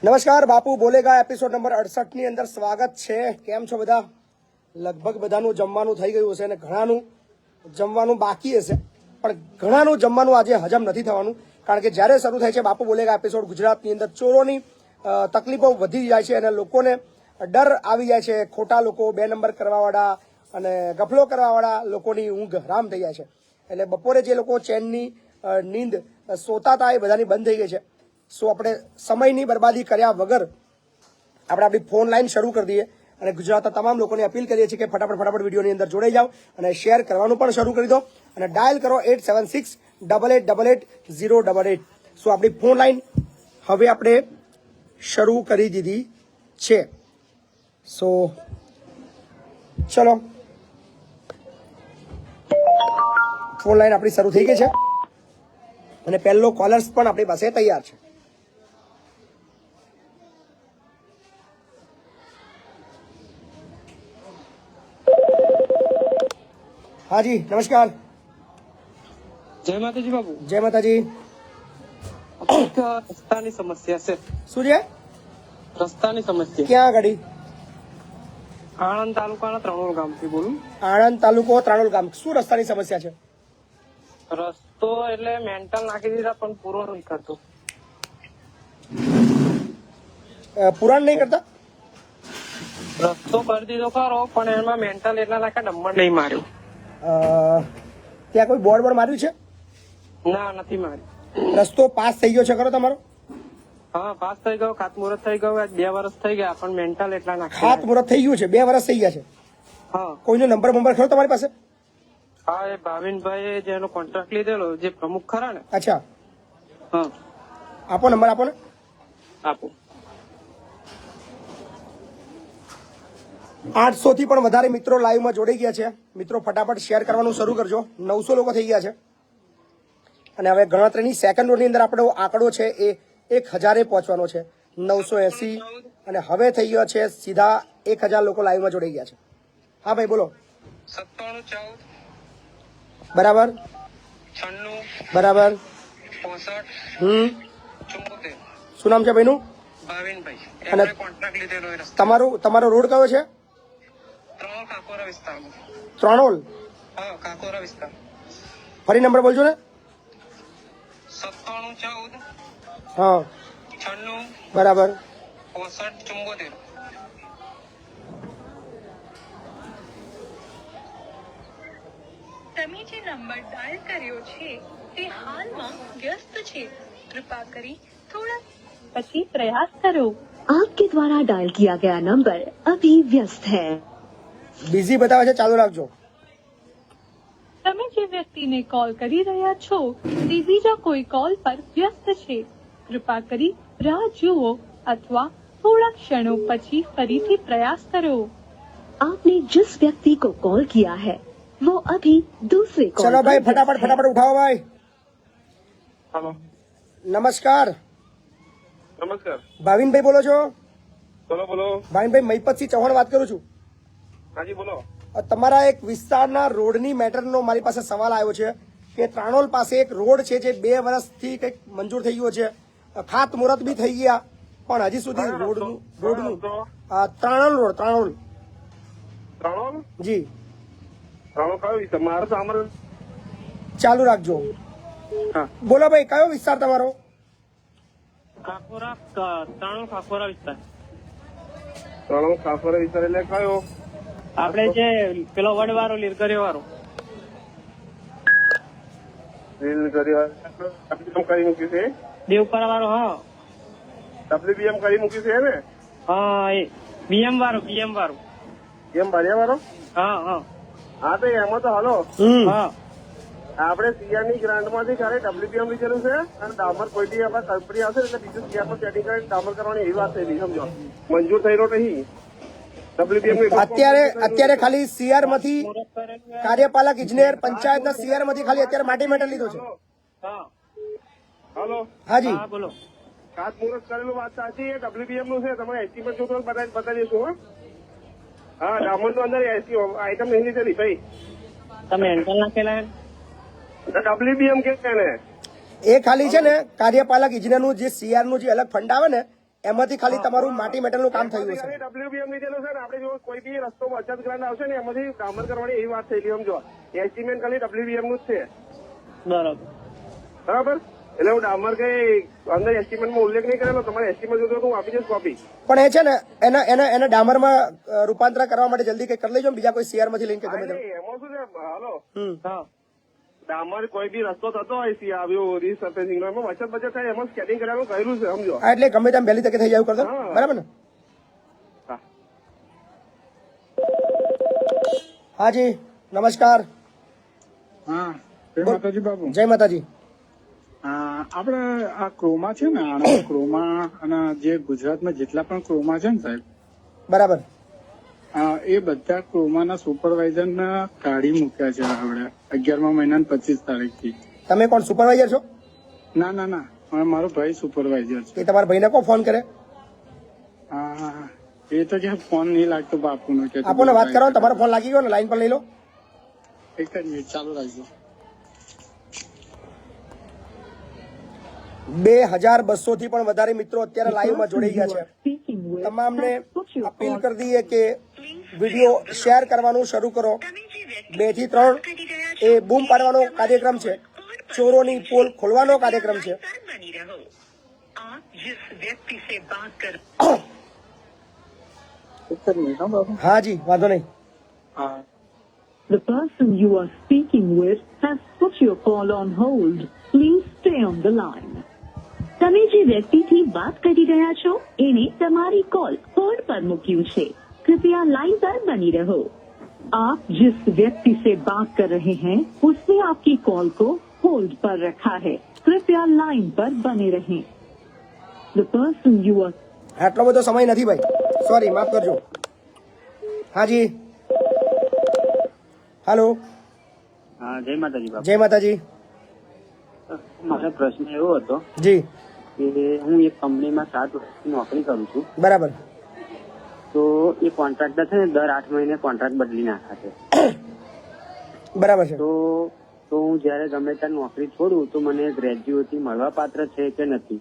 નમસ્કાર, બાપુ બોલેગા episode number 68 ની અંદર સ્વાગત છે। કેમ છો બધા? લગભગ બધાનું જમવાનું થઈ ગયું હશે અને ઘણાનું જમવાનું બાકી હશે, પણ ઘણાનું જમવાનું આજે હજમ નથી થવાનું, કારણ કે જ્યારે શરૂ થાય છે બાપુ બોલેગા એપિસોડ, ગુજરાતની અંદર ચોરોની તકલીફો વધી જાય છે અને લોકોને ડર આવી જાય છે। ખોટા લોકો, 2 નંબર કરવાવાળા અને ગફલો કરવાવાળા લોકોની ઊંઘ હરામ થઈ જાય છે। એટલે બપોરે જે લોકો ચેનની નીંદ સોતા હતા એ બધાની બંધ થઈ ગઈ છે। સો આપણે સમયની બરબાદી કર્યા વગર આપણે આપણી ફોન લાઈન શરૂ કરી દઈએ અને ગુજરાતના તમામ લોકોને અપીલ કરીએ છીએ કે ફટાફટ વિડીયોની અંદર જોડાઈ જાઓ અને શેર કરવાનું પણ શરૂ કરી દો અને ડાયલ કરો 8768880888। સો આપણી ફોન લાઈન હવે આપણે શરૂ કરી દીધી છે। સો ચલો, ફોન લાઈન આપણી શરૂ થઈ ગઈ છે અને પહેલો કોલર્સ પણ આપણી પાસે તૈયાર છે। हाँ जी, नमस्कार। जय माता जी बाबू। जय माता जी। रस्तानी समस्या છે। શું છે? રસ્તાની સમસ્યા। ક્યાં આગળ? આણંદ તાલુકાના ત્રણોલ ગામથી બોલું। આણંદ તાલુકો ત્રાણોલ ગામ। શું રસ્તાની સમસ્યા છે? રસ્તો એટલે મેન્ટલ નાખી દીધા પણ પૂરો નહીં કરતો। પુરાણ નહીં કરતા? રસ્તો કરી દીધો ખરો પણ એમાં મેન્ટલ એટલા નાખા નંબર નહીં માર્યો। ત્યાં કોઈ બોર્ડ માર્યું છે? ના, નથી માર્યું। રસ્તો પાસ થઈ ગયો છે ખરો તમારો? હા, પાસ થઈ ગયો, ખાતમુહૂર્ત થઈ ગયું, 2 વર્ષ થઈ ગયા પણ મેન્ટલ એટલા નાખા। ખાતમુહૂર્ત થઈ ગયું છે, 2 વર્ષ થઈ ગયા છે। હા, કોઈનો નંબર ખરો તમારી પાસે? હા, એ ભાવિનભાઈ જેનો કોન્ટ્રાક્ટ લીધેલો, જે પ્રમુખ ખરા ને। અચ્છા, હા, આપો નંબર, આપો ને। આપો। 800 થી પણ વધારે મિત્રો લાઈવમાં જોડાઈ ગયા છે। મિત્રો ફટાફટ શેર કરવાનું શરૂ કરજો। 900 લોકો થઈ ગયા છે અને હવે ગણતરીની સેકન્ડોની અંદર આપણો આંકડો છે એ 1000 પહોંચવાનો છે। 980 અને હવે થઈ ગયો છે સીધા 1000 લોકો લાઈવમાં જોડાઈ ગયા છે। હા ભાઈ બોલો। 9714 બરાબર, 96 બરાબર। 65 74। શું નામ છે ભાઈનું? ભાવિનભાઈ। અને એમણે કોન્ટ્રાક્ટ લીધેલો એ રસ્તો। તમારો રોડ કયો છે? ત્રણોલ કાકોરા વિસ્તારમાં। ત્રાણોલ? હા, કાકોરા વિસ્તાર। ફરી નંબર બોલજો ને। 9714 હા, 96 બરાબર। 65 74। તમે જે નંબર ડાયલ કર્યો છે તે હાલમાં વ્યસ્ત છે, કૃપા કરી થોડા પછી પ્રયાસ કરો। आपके द्वारा डायल किया गया नंबर अभी व्यस्त है। બિઝી બતાવે છે, ચાલુ રાખજો। તમે જે વ્યક્તિને કોલ કરી રહ્યા છો તે બીજા કોઈ કોલ પર વ્યસ્ત છે, કૃપા કરી રાહ જુઓ અથવા થોડા ક્ષણો પછી ફરીથી પ્રયાસ કરો। आपने जिस व्यक्ति को कॉल किया है वो अभी दूसरे कॉल ચલો ભાઈ, पर व्यस्त है। ફટાફટ ઉઠાવો ભાઈ। હાલો, નમસ્કાર, નમસ્કાર। ભાવિનભાઈ બોલો છો? બોલો બોલો। ભાવિનભાઈ, મહિપતસિંહ ચૌહાણ વાત કરું છું। હાજી બોલો। તમારા એક વિસ્તારના રોડની મેટરનો મારી પાસે સવાલ આવ્યો છે કે ત્રાણોલ પાસે એક રોડ છે જે 2 વર્ષથી કંઈક મંજૂર થઈ ગયો છે, ખાતમુહૂર્ત બી થઈ ગયા, પણ હજી સુધી રોડનું ત્રાણોલ રોડ, ત્રાણોલ ત્રણોલ જી। ત્રણોલ કયો વિસ્તાર? મારો સામર। ચાલુ રાખજો। હા, બોલો ભાઈ, કયો વિસ્તાર તમારો? કાકોરા, ત્રણોલ કાકોરા વિસ્તાર। ત્રણોલ કાકોરા વિસ્તાર એટલે કયો? આપણે જે પેલો વડવાળો લીરગરીયો વાળો કરી મૂક્યું છે, દેવપરા વાળો। હા, WBM કરી મૂક્યું છે ને? હા, એ BM વાળો, BM વાળો, BM બારિયા વાળો। હા હા હા, તો એમાં તો હાલો, હા, આપણે સીઆર ની ગ્રાન્ટ માંથી ક્યારે WBM લીધેલું છે અને ડામર કોઈ આપણા કંપની આવશે એટલે બીજું સીઆર પર સેટિંગ કરીને ડામર કરવાની એવી વાત થઈ, સમજો, મંજૂર થયેલો નહીં। અત્યારે ખાલી સીઆર માંથી, કાર્યપાલક ઇજનેર પંચાયતના સીઆર માંથી ખાલી અત્યારે માટી મેટર લીધો છે। હાલો, હાજી બોલો। ખાતમુહૂર્ત કરેલું વાત સાચી, એ WBM નું છે, તમે એસ્ટિમેટ જો બતાવી દઈશું। હા, ડામર નું અંદર આઈટમ નહીં લીધેલી ભાઈ, તમે એન્કલ નાખેલા WBM કે ને એ ખાલી છે ને કાર્યપાલક ઇજનેરનું જે સીઆર નું જે અલગ ફંડ આવે ને એમાંથી ખાલી તમારું માટી મેટલનું કામ થયું હશે. WBM લીધેલું છે ને, આપણે જો કોઈ બી રસ્તો અછત ગ્રાન્ટ આવશે ને એમાંથી ડામર કરવાની એવી વાત થઈ સમજો. એસ્ટિમેટ ખાલી WBM નું જ છે. બરાબર. એટલે હું ડામર કઈ અંદર એસ્ટિમેટમાં ઉલ્લેખ નહીં કરેલો. તમારે એસ્ટિમેટ જોતો હું આપી દઈશ કોપી. પણ એ છે ને એને ડામરમાં રૂપાંતર કરવા માટે જલ્દી કઈ કરી લેજો. બીજા કોઈ શેર માંથી લઈને કે ગમે તે. એમાં શું છે, હાલો, હા ડામર કોઈ બી રસ્તો થતો હોય સી આવ્યો રીસર્ફેસિંગ એમાં વચત બચત થાય એમાં સ્કેટિંગ કરવાનું કહેલું છે સમજો. હા, એટલે ગમે તેમ વહેલી તકે થઈ જાય એવું કરજો. હા. બરાબર ને? હા. હાજી નમસ્કાર. હા જય માતાજી બાબુ. જય માતાજી. આપણે આ ક્રોમા છે ને, આણંદ ક્રોમા અને જે ગુજરાતમાં જેટલા પણ ક્રોમા છે ને સાહેબ, બરાબર. એ બધા ક્રોમાના સુપરવાઇઝર ને કાઢી મૂક્યા છે આપણે 11મા મહિનાની 25 તારીખથી. તમે કોણ સુપરવાઇઝર છો? ના ના ના, મારો ભાઈ સુપરવાઇઝર છે. એ તમારા ભાઈને કોણ ફોન કરે? હા એ તો કે ફોન નહીં લાગતો બાપુનો. કે આપોને વાત કરો. તમારો ફોન લાગી ગયો ને, લાઈન પર લઈ લો. એક જ મિનિટ ચાલુ રાખજો. 2200 થી પણ વધારે મિત્રો અત્યારે લાઈવમાં જોડાઈ ગયા છે. Speaking with તમામને has put your appeal call. કરી દઈએ કે વિડીયો શેર કરવાનું શરૂ કરો. 2 થી 3 એ બૂમ પાડવાનો કાર્યક્રમ છે. ચોરોની પોલ ખોલવાનો કાર્યક્રમ છે. એક જ મિનિટ હા બાબુ. હાજી વાંધો નહીં. હા The person you are speaking with has put your call on hold. Please stay on the line. તમે જે વ્યક્તિથી વાત કરી રહ્યા છો એને તમારી કોલ હોલ્ડ પર મૂક્યું છે. कृपया लाइन पर बनी रहो. आप जिस व्यक्ति से बात कर रहे हैं उसने आपकी कॉल को होल्ड पर रखा है. कृपया लाइन पर बने रहें. The person you are આટલો બધો સમય નથી ભાઈ, સોરી, માફ કરજો. હાજી હાલો. હા જય માતાજી બાપુ. જય માતાજી. મારો પ્રશ્ન એવો હતો જી કે હું એક કંપનીમાં 7 વર્ષની નોકરી કરું છું. બરાબર. તો એ કોન્ટ્રાક્ટર છે ને દર 8 મહિને કોન્ટ્રાક્ટ બદલી નાખે છે. બરાબર છે. તો હું જયારે ગમે ત્યાં નોકરી છોડું તો મને ગ્રેજ્યુએટી મળવા પાત્ર છે કે નથી?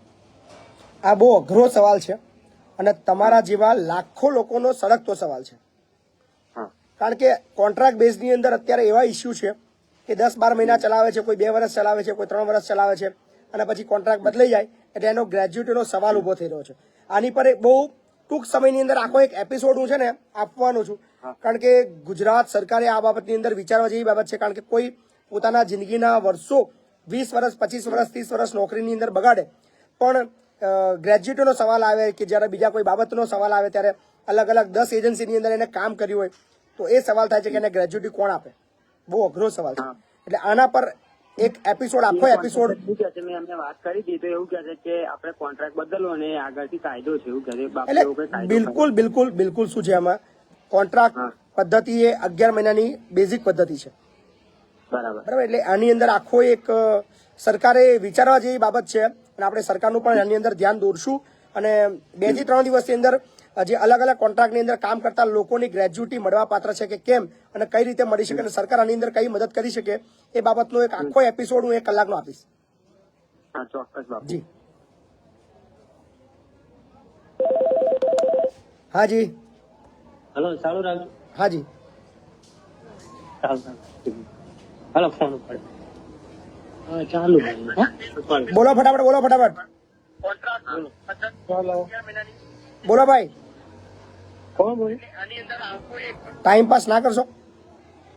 આ બહુ અઘરો સવાલ છે અને તમારા જેવા લાખો લોકોનો સળગતો સવાલ છે. હા કારણ કે કોન્ટ્રાક્ટ બેઝની અંદર અત્યારે એવા ઇસ્યુ છે કે 10-12 મહિના ચલાવે છે, કોઈ 2 વર્ષ ચલાવે છે, કોઈ 3 વર્ષ ચલાવે છે અને પછી કોન્ટ્રાક્ટ બદલાઈ જાય એટલે એનો ગ્રેજ્યુટીનો સવાલ ઉભો થઈ રહ્યો છે. આની પર એક બહુ ટૂંક સમયની અંદર આખો એક એપિસોડ હું છે ને આપવાનું છું. કારણ કે ગુજરાત સરકારે આ બાબતની અંદર વિચારવા જેવી બાબત છે. કારણ કે કોઈ પોતાના જિંદગીના વર્ષો 20 વર્ષ 25 વર્ષ 30 વર્ષ નોકરીની અંદર બગાડે પણ ગ્રેજ્યુટીનો સવાલ આવે કે જ્યારે બીજા કોઈ બાબતનો સવાલ આવે ત્યારે અલગ અલગ 10 એજન્સીની અંદર એને કામ કર્યું હોય તો એ સવાલ થાય છે કે એને ગ્રેજ્યુટી કોણ આપે. બહુ અઘરો સવાલ છે. એટલે આના પર એક એપિસોડ આખો એપિસોડ શું કહે છે, મેં એમને વાત કરી હતી તો એવું કહે છે કે આપણે કોન્ટ્રાક્ટ બદલવો અને આગળથી કાયદો છે એવું કહે છે. બાપુ એટલે એવો કઈ કાયદો બિલકુલ બિલકુલ બિલકુલ શું છે આમાં કોન્ટ્રાક્ટ પદ્ધતિ એ 11 મહિનાની બેઝિક પદ્ધતિ છે. બરાબર. બરાબર. એટલે આની અંદર આખો એક સરકારે વિચારવા જેવી બાબત છે અને આપણે સરકારનું પણ આની અંદર ધ્યાન દોરશું અને 2 થી 3 દિવસની અંદર જે અલગ અલગ કોન્ટ્રાક્ટની અંદર કામ કરતા લોકોની ગ્રેજ્યુટી મળવા પાત્ર છે કે કેમ અને કઈ રીતે મળી શકે અને સરકાર આની અંદર કઈ મદદ કરી શકે એ બાબતનો એક આખો એપિસોડ હું 1 કલાકનો આપીશ. હા ચોક્કસ બાપુ. જી હાજી હલો ચાલુ રાખજો. હાજી હલો ફોન ઉપર ચાલુ બોલો ફટાફટ, બોલો ફટાફટ, બોલો ભાઈ. ટાઈમ પાસ ના કરશો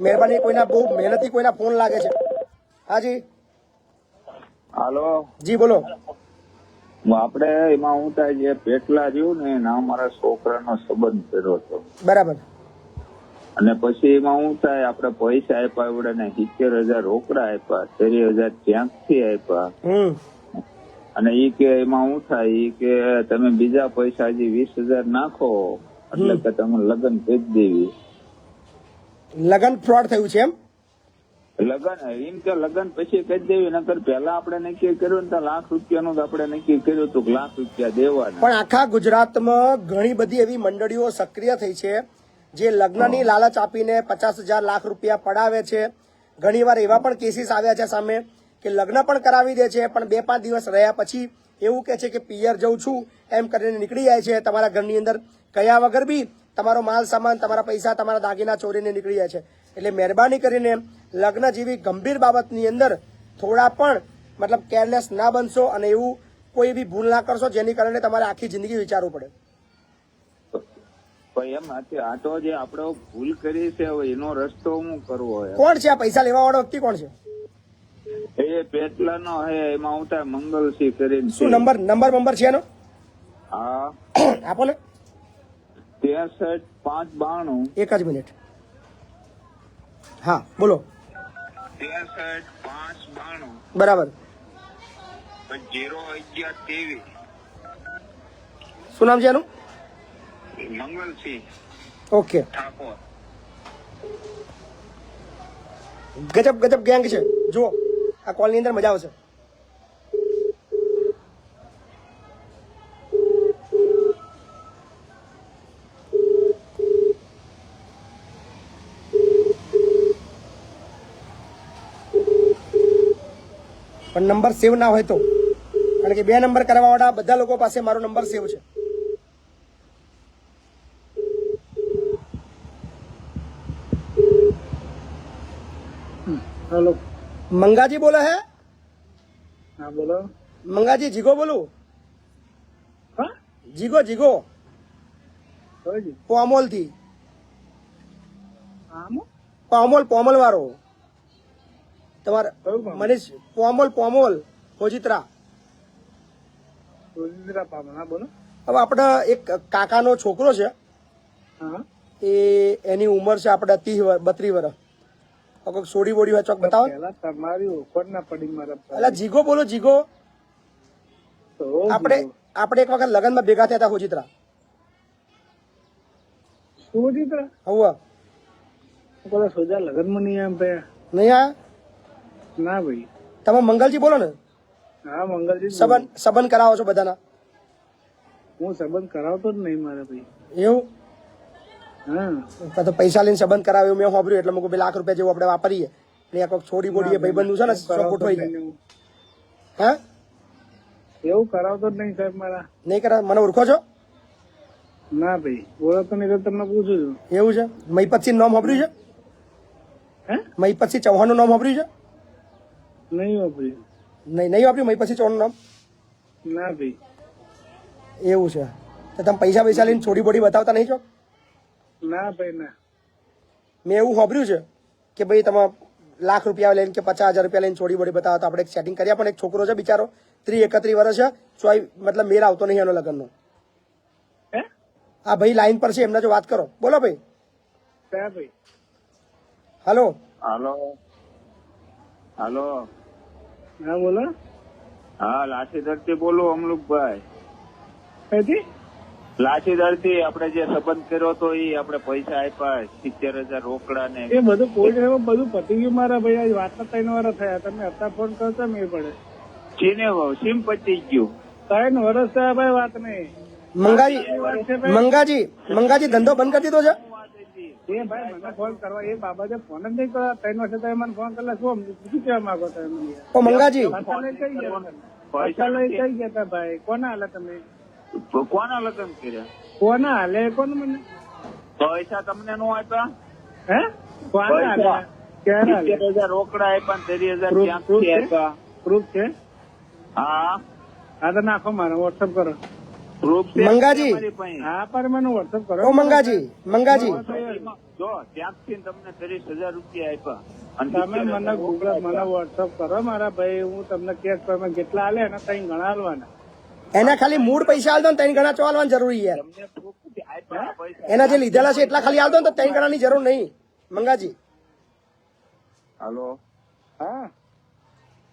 મહેરબાની. કોઈના બહુ મહેનતી કોઈના ફોન લાગે છે. હાજી હાલો જી બોલો. આપડે એમાં હું થાય જે પેટલા રહ્યું ને એના અમારા છોકરાનો સંબંધ કર્યો હતો બરાબર. અને પછી એમાં હું થાય આપડે પૈસા આપ્યા એવડે ને 70,000 રોકડા આપ્યા, 30,000 ક્યાંકથી આપ્યા અને ઈ કે એમાં હું થાય ઈ કે તમે બીજા પૈસા હજી 20,000 નાખો એટલે કે તમે લગ્ન કરી દેવી. લગન ફ્રોડ થયું છે એમ? લગ્ન એમ કે લગ્ન પછી કરી દેવી, નકર પેલા આપણે નક્કી કર્યું ને તો ₹1,00,000 આપણે નક્કી કર્યું હતું કે ₹1,00,000 દેવાના. પણ આખા ગુજરાતમાં ઘણી બધી એવી મંડળીઓ સક્રિય થઈ છે જે લગ્નની લાલચ આપીને 50,000 લાખ રૂપિયા પડાવે છે. ઘણીવાર એવા પણ કેસીસ આવ્યા છે સામે કે લગ્ન પણ કરાવી દે છે પણ 2-5 દિવસ રહ્યા પછી એવું કહે છે કે પિયર જઉં છું એમ કરીને નીકળી જાય છે. તમારા ઘરની અંદર કયા વગર બી તમારો માલ સામાન, તમારા પૈસા, તમારા દાગીના ચોરીને નીકળી જાય છે. એટલે મહેરબાની કરીને લગ્ન જેવી ગંભીર બાબતની અંદર થોડા પણ મતલબ કેરલેસ ના બનશો અને એવું કોઈ બી ભૂલ ના કરશો જેની કારણે તમારે આખી જિંદગી વિચારવું પડે. પણ એમ આ તો જે આપણે ભૂલ કરી છે હવે એનો રસ્તો શું કરવો હોય? કોણ છે આ પૈસા લેવા વાળો વ્યક્તિ? કોણ છે? એ પેટલાનો હે, એમાં હું ત્યાં મંગલસિંહ કરીને શું નંબર છે એનો? હા આપો ને. 63 592 એક જ મિનિટ. હા બોલો. 63 592 બરાબર. 011 શું નામ છે એનું? મંગલસિંહ ઓકે. ઠાકોર. ગજબ ગેંગ છે. જુઓ આ કોલની અંદર મજા આવશે. પણ નંબર સેવ ના હોય તો, કારણ કે 2 નંબર કરવા વાળા બધા લોકો પાસે મારો નંબર સેવ છે. हेलो મંગાજી બોલે હે? हाँ बोलो. મંગાજી જીગો બોલું. हाँ જીગો कहो जी. પોમોલ થી. आम પોમોલ વાળો તમારે કયું ગામ? મનીષ પોમોલ હોજીત્રા. रोजिंद्रा पावन. हाँ बोलो. હવે આપણે એક કાકાનો છોકરો છે, हाँ એની ઉંમર છે આપણે 32 વર્ષ. કોઈક સોડી બોડી હોય ચોક બતાવો. પેલા તમારી ઓફર ના પડી મારા પર. એટલે જીગો બોલો જીગો. તો આપણે એક વખત લગ્નમાં ભેગા થયા હતા હોજીત્રા. રોજિંદ્રા હવે પેલા સોજા લગન માં નહીં આમ ભાઈ. નહીં આયા? ના ભાઈ. તમે મંગલજી બોલો ને. હા મંગલજી જ સંબંધ કરાવો છો બધાના? હું સંબંધ કરાવતો જ નહીં મારા ભાઈ. એવું હા તો પૈસા લઈને સંબંધ કરાવ્યો મેં સાંભળ્યું એટલે મેં ₹1 લાખ જેવું આપણે વાપરીએ. એટલે કોઈક છોડી બોડી ભાઈબંધનું છે ને શોખ ગોઠવાઈ જાય. હા એવું કરાવતો જ નહીં સાહેબ મારા. નહીં કરાવ? મને ઓળખો છો? ના ભાઈ ઓળખતો નહીં તો તમને પૂછું છું. એવું છે? મહીપતસિંહ નામ સાંભળ્યું છે? હે મહીપતસિંહ ચૌહાણનું નામ સાંભળ્યું છે? નહીં વાપર્યું. નહીં વાપર્યું મહીપતસિંહ ચૌહાણનું નામ? ના ભાઈ. એવું છે? તો તમે પૈસા લઈને છોડી બોડી બતાવતા નહીં છો? ના ભાઈ ના. મેં એવું સાંભળ્યું છે કે ભાઈ તમે ₹1 લાખ લઈને કે ₹50,000 લઈને છોડી બોડી બતાવો તો આપણે એક સેટિંગ કર્યા. પણ એક છોકરો છે બિચારો 31 વર્ષ છે, મતલબ મેર આવતો નહીં એનો લગ્નનો. હે આ ભાઈ લાઈન પર છે, એમના જો વાત કરો. બોલો ભાઈ. ક્યાં ભાઈ? હાલો. હાલો હાલો. હા બોલો. હા લાઠીદળ થી બોલું અમલુકભાઈ. કઈથી? લાઠીદળ થી આપણે જે સંબંધ કર્યો હતો એ આપણે પૈસા આપ્યા 70,000 રોકડા ને. એ બધું કોઈ જગ્યાએ બધું પતી ગયું મારા ભાઈ. આજ વાત 3 વાર થયા. તમે અત્યારે ફોન કરતો મેં પડે. ચીને સીમ પતી ગયું. 3 વર્ષ થયા ભાઈ વાત નહીં. મંગાજી ધંધો બંધ કરી દીધો છે? એ ભાઈ મને ફોન કરવા એ બાબતે ફોન જ નહીં કરવા. 3 વર્ષે તમે મને ફોન કરેલા શું કહેવા માંગો તમે મને? ઓ મંગાજી પૈસા લઈ કઈ ગયા તમે? પૈસા લઈ કઈ ગયા હતા ભાઈ? કોના હાલે તમે? કોના લગ્ન કર્યા? કોના હાલે કોને મને? પૈસા તમને નો આપ્યા? હે કોના હાલે? ક્યારે હાલે? 70,000 રોકડા આપ્યા ને 30,000 Proof ક્યાંથી છે? આપ્યા? પ્રૂફ છે? હા હા તો નાખો મારે વોટ્સઅપ કરો. પ્રૂફ છે મંગાજી. તમારી પાસે? હા પણ મને વોટ્સઅપ કરો. ઓ મંગાજી ત્યાંથી તમને 30,000 રૂપિયા આપ્યા અને તમે મને ગૂગલ મને વોટ્સઅપ કરો મારા ભાઈ. હું તમને કેશ પર જેટલા હાલે એના કઈ ગણા હાલવાના. એના ખાલી મૂળ પૈસા આલદો ને 3 ગણા ચાલવાની જરૂરી છે. તમને proof આપ્યા પૈસા. એના જે લીધેલા છે એટલા ખાલી આલદો ને તો 3 ગણાની જરૂર નહીં. મંગાજી હાલો હા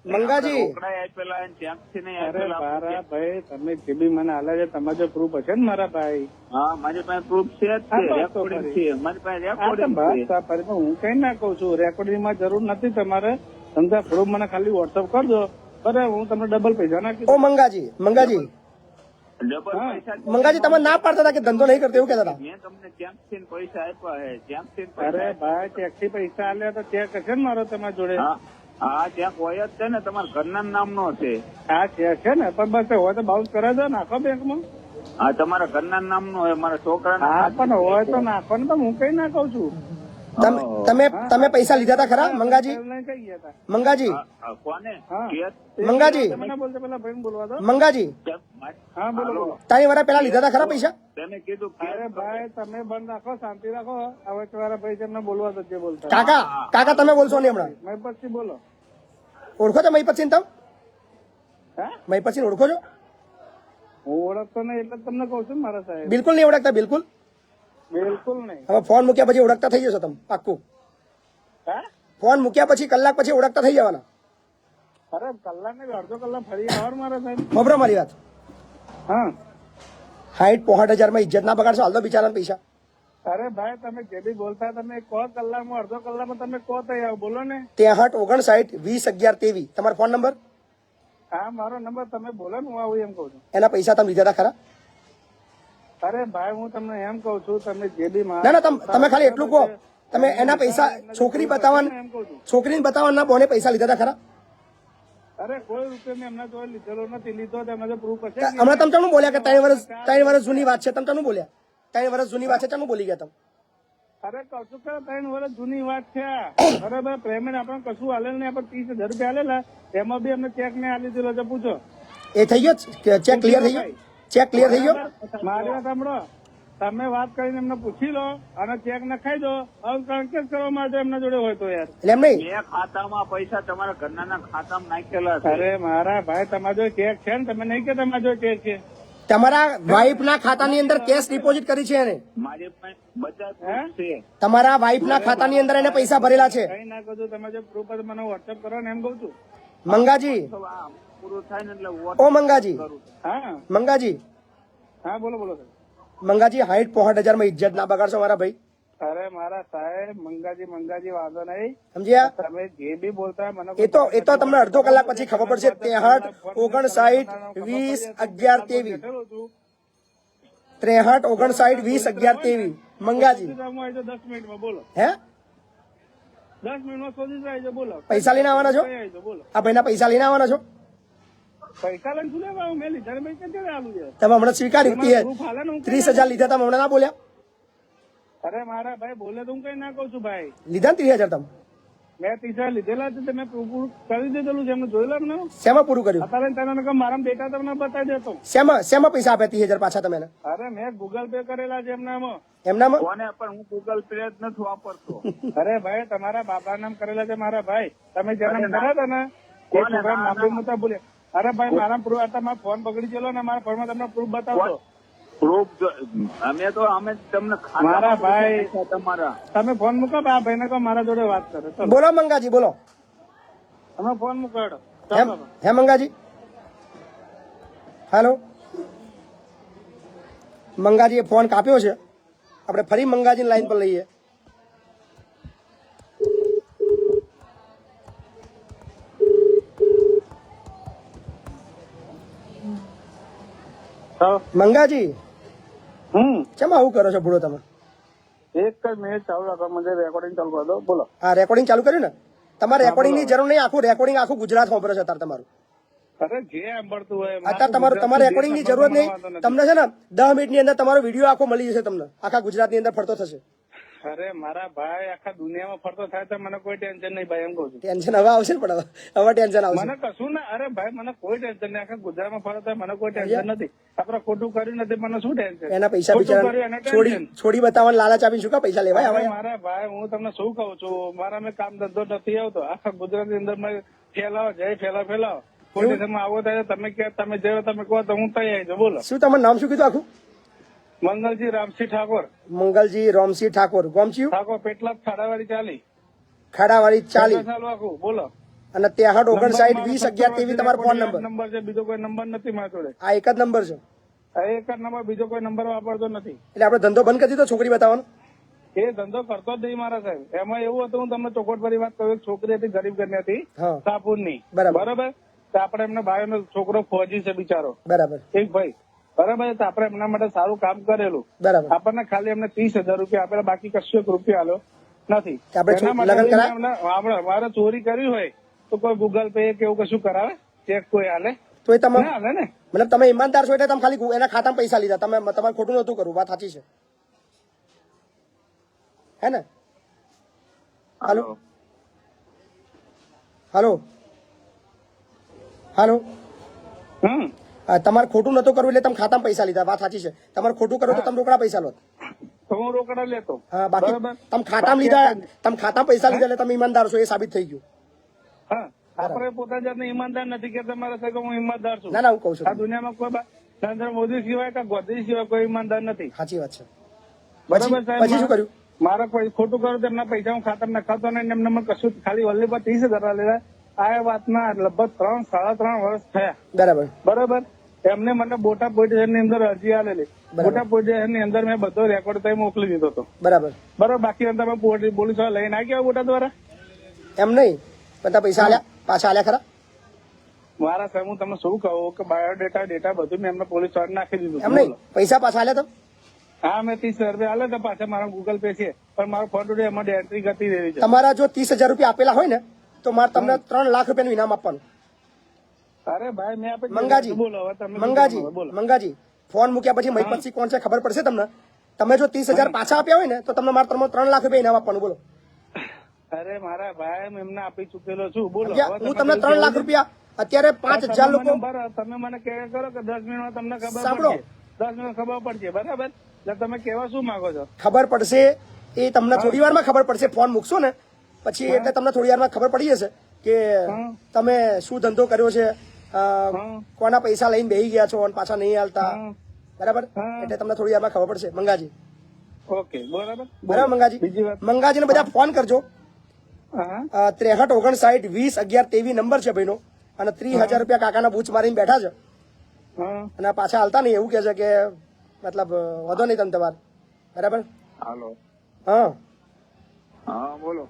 મંગાજી રોકડા આપેલા અને ત્યાંથી નહીં અરે આપેલા. મારા ભાઈ તમે જે બી મને હાલે છે તમારે જો પ્રૂફ હશે ને મારા ભાઈ. હા મારી પાસે પ્રૂફ છે જ હા, છે. તો રેકોર્ડિંગ ખરી. છે મારી પાસે આ તો રેકોર્ડિંગ બસ છે. આ ફરી હું કઈ ના કઉ છું. રેકોર્ડિંગ માં જરૂર નથી તમારે. સમજા પ્રૂફ મને ખાલી વોટ્સઅપ કરજો. બરાબર હું તમને ડબલ પૈસા નાખી ઓ દઉં. મંગાજી ડબલ હા. પૈસા તમે ના પાડતા હતા કે ધંધો નહીં કરતો એવું કહેતા હતા. મેં તમને ત્યાંથી પૈસા આપ્યા હે. ત્યાંથી અરે પૈસા ભાઈ ટેક્સી પૈસા આલ્યા તો ચેક હશે ને મારો તમારી જોડે? હા હા ચેક હોય જ છે ને, તમારા ઘરના નામનો છે. હા છે ને, પણ બસ હોય તો બાઉન્સ કરે છે, નાખો બેંકમાં. હા તમારા ઘરના નામનો હોય, મારા છોકરાના. હા પણ હોય તો નાખો ને, તો હું કઈ ના કઉ છું. તમે પૈસા લીધા હતા ખરા મંગાજી? કઈ ગયા હતા મંગાજી, કોને? મંગાજી, મને બોલતો પેલા ભાઈ બોલવા દો. મંગાજી, હા બોલો બોલો. 3 વર્ષ પહેલા લીધા હતા ખરા પૈસા? તમે કીધું અરે ભાઈ તમે બંધ રાખો, શાંતિ રાખો. હવે તમારા ભાઈ તેમને બોલવા દો જે બોલતા. કાકા તમે બોલશો નહીં હમણાં. મેં પછી બોલો. ઓળખો છો મહી પછી તમે? હા મહી પછી ઓળખો છો? હું ઓળખતો નહીં એટલે તમને કઉ છું મારા સાહેબ. બિલકુલ નહીં ઓળખતા, બિલકુલ. બિલકુલ નહીં. હવે ફોન મૂક્યા પછી ઓળખતા થઈ જશો તમે પાક્કું. હા ફોન મૂક્યા પછી કલાક પછી ઓળખતા થઈ જવાના. અરે કલાક ને અડધો કલાક ફરી આવો મારા સાહેબ. ખબર મારી વાત. હા 60-65 માં ઇજ્જત ના બગાડશો, હાલ દો બિચારા પૈસા. અરે ભાઈ તમે જે બી બોલતા તમે કહો કલાકમાં અડધો કલાકમાં તમે કહો તો આવો બોલો ને. 63 59 20 11 23 તમારો ફોન નંબર. હા મારો નંબર તમે બોલો ને, હું આવું એમ કઉ છું. એના પૈસા તમે લીધા હતા ખરા? અરે ભાઈ હું તમને એમ કઉ છું, તમે જે બી ના તમે ખાલી એટલું કહો, તમે એના પૈસા છોકરી બતાવવાના, એમ કઉ છું. છોકરીને બતાવવાના બોને પૈસા લીધા હતા ખરા? અરે કોઈ રૂપિયા મેં એમના જોડે લીધેલો નથી. લીધો તો એમના જો પ્રૂફ હશે. હમણાં તમે ચાનું બોલ્યા કે 3 વર્ષ જૂની વાત છે? તમે ચાનું બોલ્યા 3 વર્ષ જૂની વાત છે? ચાનું બોલી ગયા તમે? અરે કશું કરે 3 વર્ષ જૂની વાત છે. બરાબર પેમેન્ટ આપણે કશું હાલે નહીં. આપણે 30,000 રૂપિયા આલેલા, એમાં બી અમને ચેક ને આલી દીધો છે. પૂછો એ થઈ ગયો? ચેક ક્લિયર થઈ ગયો? ચેક ક્લિયર થઈ ગયો? મારી વાત સાંભળો, તમે વાત કરીને એમને પૂછી લો અને ચેક નખાઈ દો. હવે કેસ કરવા માટે એમના જોડે હોય તો યાર. એટલે એમ નહીં, બે ખાતામાં પૈસા તમારા ઘરના ખાતામાં નાખેલા છે. અરે મારા ભાઈ તમારા જો ચેક છે ને, તમે નહીં કે તમારા જો ચેક છે. તમારા વાઇફ ના ખાતાની અંદર કેશ ડિપોઝિટ કરી છે એને? મારી પાસે બધા proof છે. તમારા વાઇફ ના ખાતાની અંદર એને પૈસા ભરેલા છે? કઈ ના કહું તમે જો પ્રૂફ મને વોટ્સઅપ કરો ને એમ કઉ છું. મંગાજી, તો આ પૂરું થાય ને એટલે ઓ મંગાજી, હા મંગાજી, હા બોલો બોલો. મંગાજી 60-65 માં ઇજ્જત ના બગાડશો મારા ભાઈ. અરે મારા સાહેબ મંગાજી વાંધો નહીં. સમજ્યા? તમે જે બી બોલતા મને એ તો તમને અડધો કલાક પછી ખબર પડશે. 63 59 20 11 23 63 59 20 11 23 મંગાજી. 10 મિનિટમાં બોલો. હે 10 મિનિટમાં શોધી જાય બોલો. પૈસા લઈને આવવાના છો? બોલો આ ભાઈના પૈસા લઈને આવવાના છો? પૈસા લઈને શું લેવા મેં લીધા ને ભાઈ ક્યાં આલું છે. તમે હમણાં સ્વીકારી હતી 30,000 લીધા તમે હમણાં ના બોલ્યા? અરે મારા ભાઈ બોલે તો હું કઈ ના કઉ છું ભાઈ. લીધા ને 30,000 તમે? મેં 30,000 લીધેલા છે. મેં પૂરું કરી દીધેલું છે. એમને જોયેલા ને શેમાં પૂરું કર્યું? અત્યારે તને મારા ડેટા તમને બતાવી દેતો. શેમાં પૈસા આપ્યા 30,000 પાછા તમે એને? અરે મેં ગૂગલ પે કરેલા છે એમનામાં. એમનામાં? કોને પણ હું ગૂગલ પે જ નથી વાપરતો. અરે ભાઈ તમારા બાપા નામ કરેલા છે મારા ભાઈ. તમે જેના કર્યા હતા ને એ છોકરા નામ બી નતા બોલ્યા. અરે ભાઈ મારા પ્રૂફ હતા, મારા ફોન બગડી ગયેલો ને મારા ફોનમાં તમને પ્રૂફ બતાવતો. પ્રૂફ અમે તમને મારા ભાઈ તમારા તમે ફોન મૂકો આ ભાઈ ને કહો મારા જોડે વાત કરે. ચલો બોલો મંગાજી, બોલો. તમે ફોન મૂકો હેડો. હે મંગાજી? હાલો મંગાજીએ ફોન કાપ્યો છે. આપણે ફરી મંગાજીની લાઈન પર લઈએ. મંગાજી કેમ આવું કરો છો ભૂડો તમે? એક જ મિનિટ ચાલુ રાખો, મને રેકોર્ડિંગ ચાલુ કરી દો. બોલો. હા રેકોર્ડિંગ ચાલુ કર્યું ને? તમારે રેકોર્ડિંગ ની જરૂર નહીં. આખું રેકોર્ડિંગ આખું ગુજરાત વાપરે છે અત્યારે તમારું. અરે જે સાંભળતું હોય અત્યારે તમારે રેકોર્ડિંગ ની જરૂરત નહીં. તમને છે ને 10 મિનિટ ની અંદર તમારો વિડીયો આખો મળી જશે તમને. આખા ગુજરાત ની અંદર ફરતો થશે. અરે મારા ભાઈ આખા દુનિયામાં ફરતો થાય તો મને કોઈ ટેન્શન નહીં ભાઈ એમ કઉ છું. ટેન્શન હવે આવશે ને, પણ હવે ટેન્શન આવશે. મને કશું ના. અરે ભાઈ મને કોઈ ટેન્શન નહીં. આખા ગુજરાતમાં ફરતો થાય મને કોઈ ટેન્શન નથી. આપડે ખોટું કર્યું નથી, મને શું ટેન્શન? એના પૈસા બિચારા છોડી બતાવવાનું લાલચ આપીને શું કા પૈસા લેવાય? હવે મારા ભાઈ હું તમને શું કઉ છું, મારા મેં કામ ધંધો નથી આવતો. આખા ગુજરાત ની અંદર ફેલાવો જય ફેલાવો. કોઈ ટેન્શનમાં આવો થાય તમે કે તમે જેવો તમે કહો તો હું તૈયાર છું. બોલો. શું તમારું નામ શું કીધું આખું? મંગલજી રામસિંહ ઠાકોર. મંગલજી રામસિંહ ઠાકોર. ગોમચિયું ઠાકોર પેટલા ખાડાવાળી 40 ખાડાવાળી 40 આખું. બોલો. અને 63 59 20 11 23 તમારો ફોન નંબર છે. બીજો કોઈ નંબર નથી મારા જોડે. આ એક જ નંબર છે? આ એક જ નંબર, બીજો કોઈ નંબર વાપરતો નથી. એટલે આપણે ધંધો બંધ કરી દીધો છોકરી બતાવવાનો? એ ધંધો કરતો જ નહીં મારા સાહેબ. એમાં એવું હતું, હું તમને ચોખવટ ભરી વાત કરું. એક છોકરી હતી ગરીબ ઘરની હતી સાપુરની. બરાબર. તો આપણે એમના ભાઈનો છોકરો ફોજી છે બિચારો. બરાબર. એક ભાઈ. બરાબર. તો આપણે એમના માટે સારું કામ કરેલું. બરાબર. આપણને ખાલી એમને 30,000 રૂપિયા આપેલા, બાકી કશું રૂપિયા આલ્યો નથી. મારે ચોરી કરી હોય તો કોઈ ગૂગલ પે કે એવું કશું કરાવે? ચેક કોઈ હાલે? તો એ તમે ના હાલે ને. મતલબ તમે ઈમાનદાર છો એટલે તમે ખાલી એના ખાતામાં પૈસા લીધા, તમે તમારે ખોટું નહોતું કરવું, વાત સાચી છે હે ને? હાલો હાલો હાલો તમારે ખોટું નતું કરવું એટલે તમે ખાતામાં પૈસા લીધા, વાત સાચી છે. તમારે ખોટું કરવું તો તમે રોકડા પૈસા લો. તો હું રોકડા લેતો. હા, બાકી બરાબર. તમે ખાતામાં લીધા, તમે ખાતામાં પૈસા લીધા એટલે તમે ઈમાનદાર છો, એ સાબિત થઈ ગયું. હા, આપણે પોતા જાતને ઈમાનદાર નથી કે તમારા સાથે હું ઈમાનદાર છું. ના ના, હું કહું છું આ દુનિયામાં કોઈ નરેન્દ્ર મોદી સિવાય કે ગોદી સિવાય કોઈ ઈમાનદાર નથી. સાચી વાત છે. બરાબર પછી શું કર્યું? મારે કોઈ ખોટું કર્યું તો એમના પૈસા હું ખાતામાં નખાતો નહીં, એમને મને કશું ખાલી વલ્લી પર 30,000 લીધા. આ વાતના લગભગ 3-3.5 વર્ષ થયા. બરાબર બરાબર. એમને મને બોટા પોલીસ સ્ટેશન ની અંદર અરજી આલેલી. બોટા પોલીસ સ્ટેશન ની અંદર મેં બધો રેકોર્ડ થઈ મોકલી દીધો હતો. બરાબર બરાબર. બાકી તમે પોલીસ વાળા લઈને આવી ગયા બોટા દ્વારા? એમ નહીં, બધા પૈસા આલ્યા, પાછા આલ્યા ખરા? મારા સાહેબ હું તમને શું કહું કે બાયોડેટા બધું મેં એમને પોલીસ વાળા નાખી દીધું. એમ નહીં, પૈસા પાછા આલ્યા તો? હા, મેં 30,000 રૂપિયા આલે તો પાછા મારા ગૂગલ પે છે, પણ મારો ફોન ટુડે એમાં એન્ટ્રી કરતી રહેવી છે. તમારા જો 30,000 રૂપિયા આપેલા હોય ને તો મારે તમને 3 લાખ રૂપિયાનું ઇનામ આપવાનું. અરે ભાઈ મેં આપે મંગાજી, બોલો હવે તમે મંગાજી, બોલો. મંગાજી, ફોન મૂક્યા પછી મહીપતસિંહ કોણ છે ખબર પડશે તમને. તમે જો 30,000 પાછા આપ્યા હોય ને તો તમને મારે 3 લાખ રૂપિયા ઇનામ આપવાનું. બોલો. અરે મારા ભાઈ હું એમને આપી ચૂકેલો છું. બોલો. હું તમને 3 લાખ રૂપિયા, અત્યારે 5,000 લોકો. તમે મને કહે કરો કે 10 મિનિટમાં તમને ખબર સાંભળો. પડશે. 10 મિનિટ ખબર પડશે. બરાબર. એટલે તમે કેવા શું માંગો છો? ખબર પડશે એ તમને થોડી વારમાં ખબર પડશે. ફોન મૂકશો ને પછી એટલે તમને થોડી વારમાં ખબર પડી જશે કે તમે શું ધંધો કર્યો છે, કોના પૈસા લઈને બેહી ગયા છો અને પાછા નહીં હાલતા. બરાબર. એટલે તમને થોડી વારમાં ખબર પડશે. મંગાજી. ઓકે, બરાબર. બરાબર મંગાજી. બીજી વાત. મંગાજીને બધા ફોન કરજો. હા 63 59 20 11 23 નંબર છે ભાઈનો, અને 30,000 રૂપિયા કાકાના બૂચ મારીને બેઠા છે હા અને પાછા હાલતા નહીં એવું કે છે કે મતલબ વધો નહીં તમે તમારે. બરાબર. હાલો. હા હા બોલો.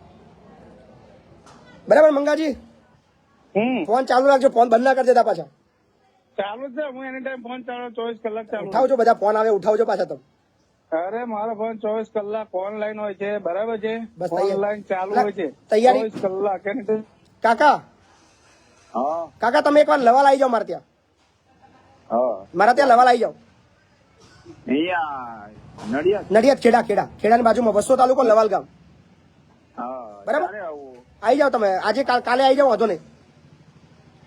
બરાબર મંગાજી, ફોન ચાલુ રાખજો, ફોન બંધ ના કરી દેતા પાછા. ચાલુ જ છે. હું એની ટાઈમ ફોન ચાલુ 24 કલાક ચાલુ. ઉઠાવજો, બધા ફોન આવે ઉઠાવજો પાછા તમે. અરે મારો ફોન 24 કલાક ઓનલાઈન હોય છે. બરાબર છે. બસ ઓનલાઈન ચાલુ હોય છે તૈયારી. 24 કલાક. એની ટાઈમ કાકા, હા કાકા તમે એકવાર લવાલ આવી જાઓ મારે ત્યાં. હા મારા ત્યાં લવાલ આવી જાઓ. અહીંયા નડિયાદ. નડિયાદ ખેડા, ખેડાની બાજુમાં વસ્તો તાલુકો, લવાલ ગામ. હા બરાબર. ક્યારે આવું? આવી જાઓ તમે, આજે કાલે આવી જાઓ, વાંધો નહીં.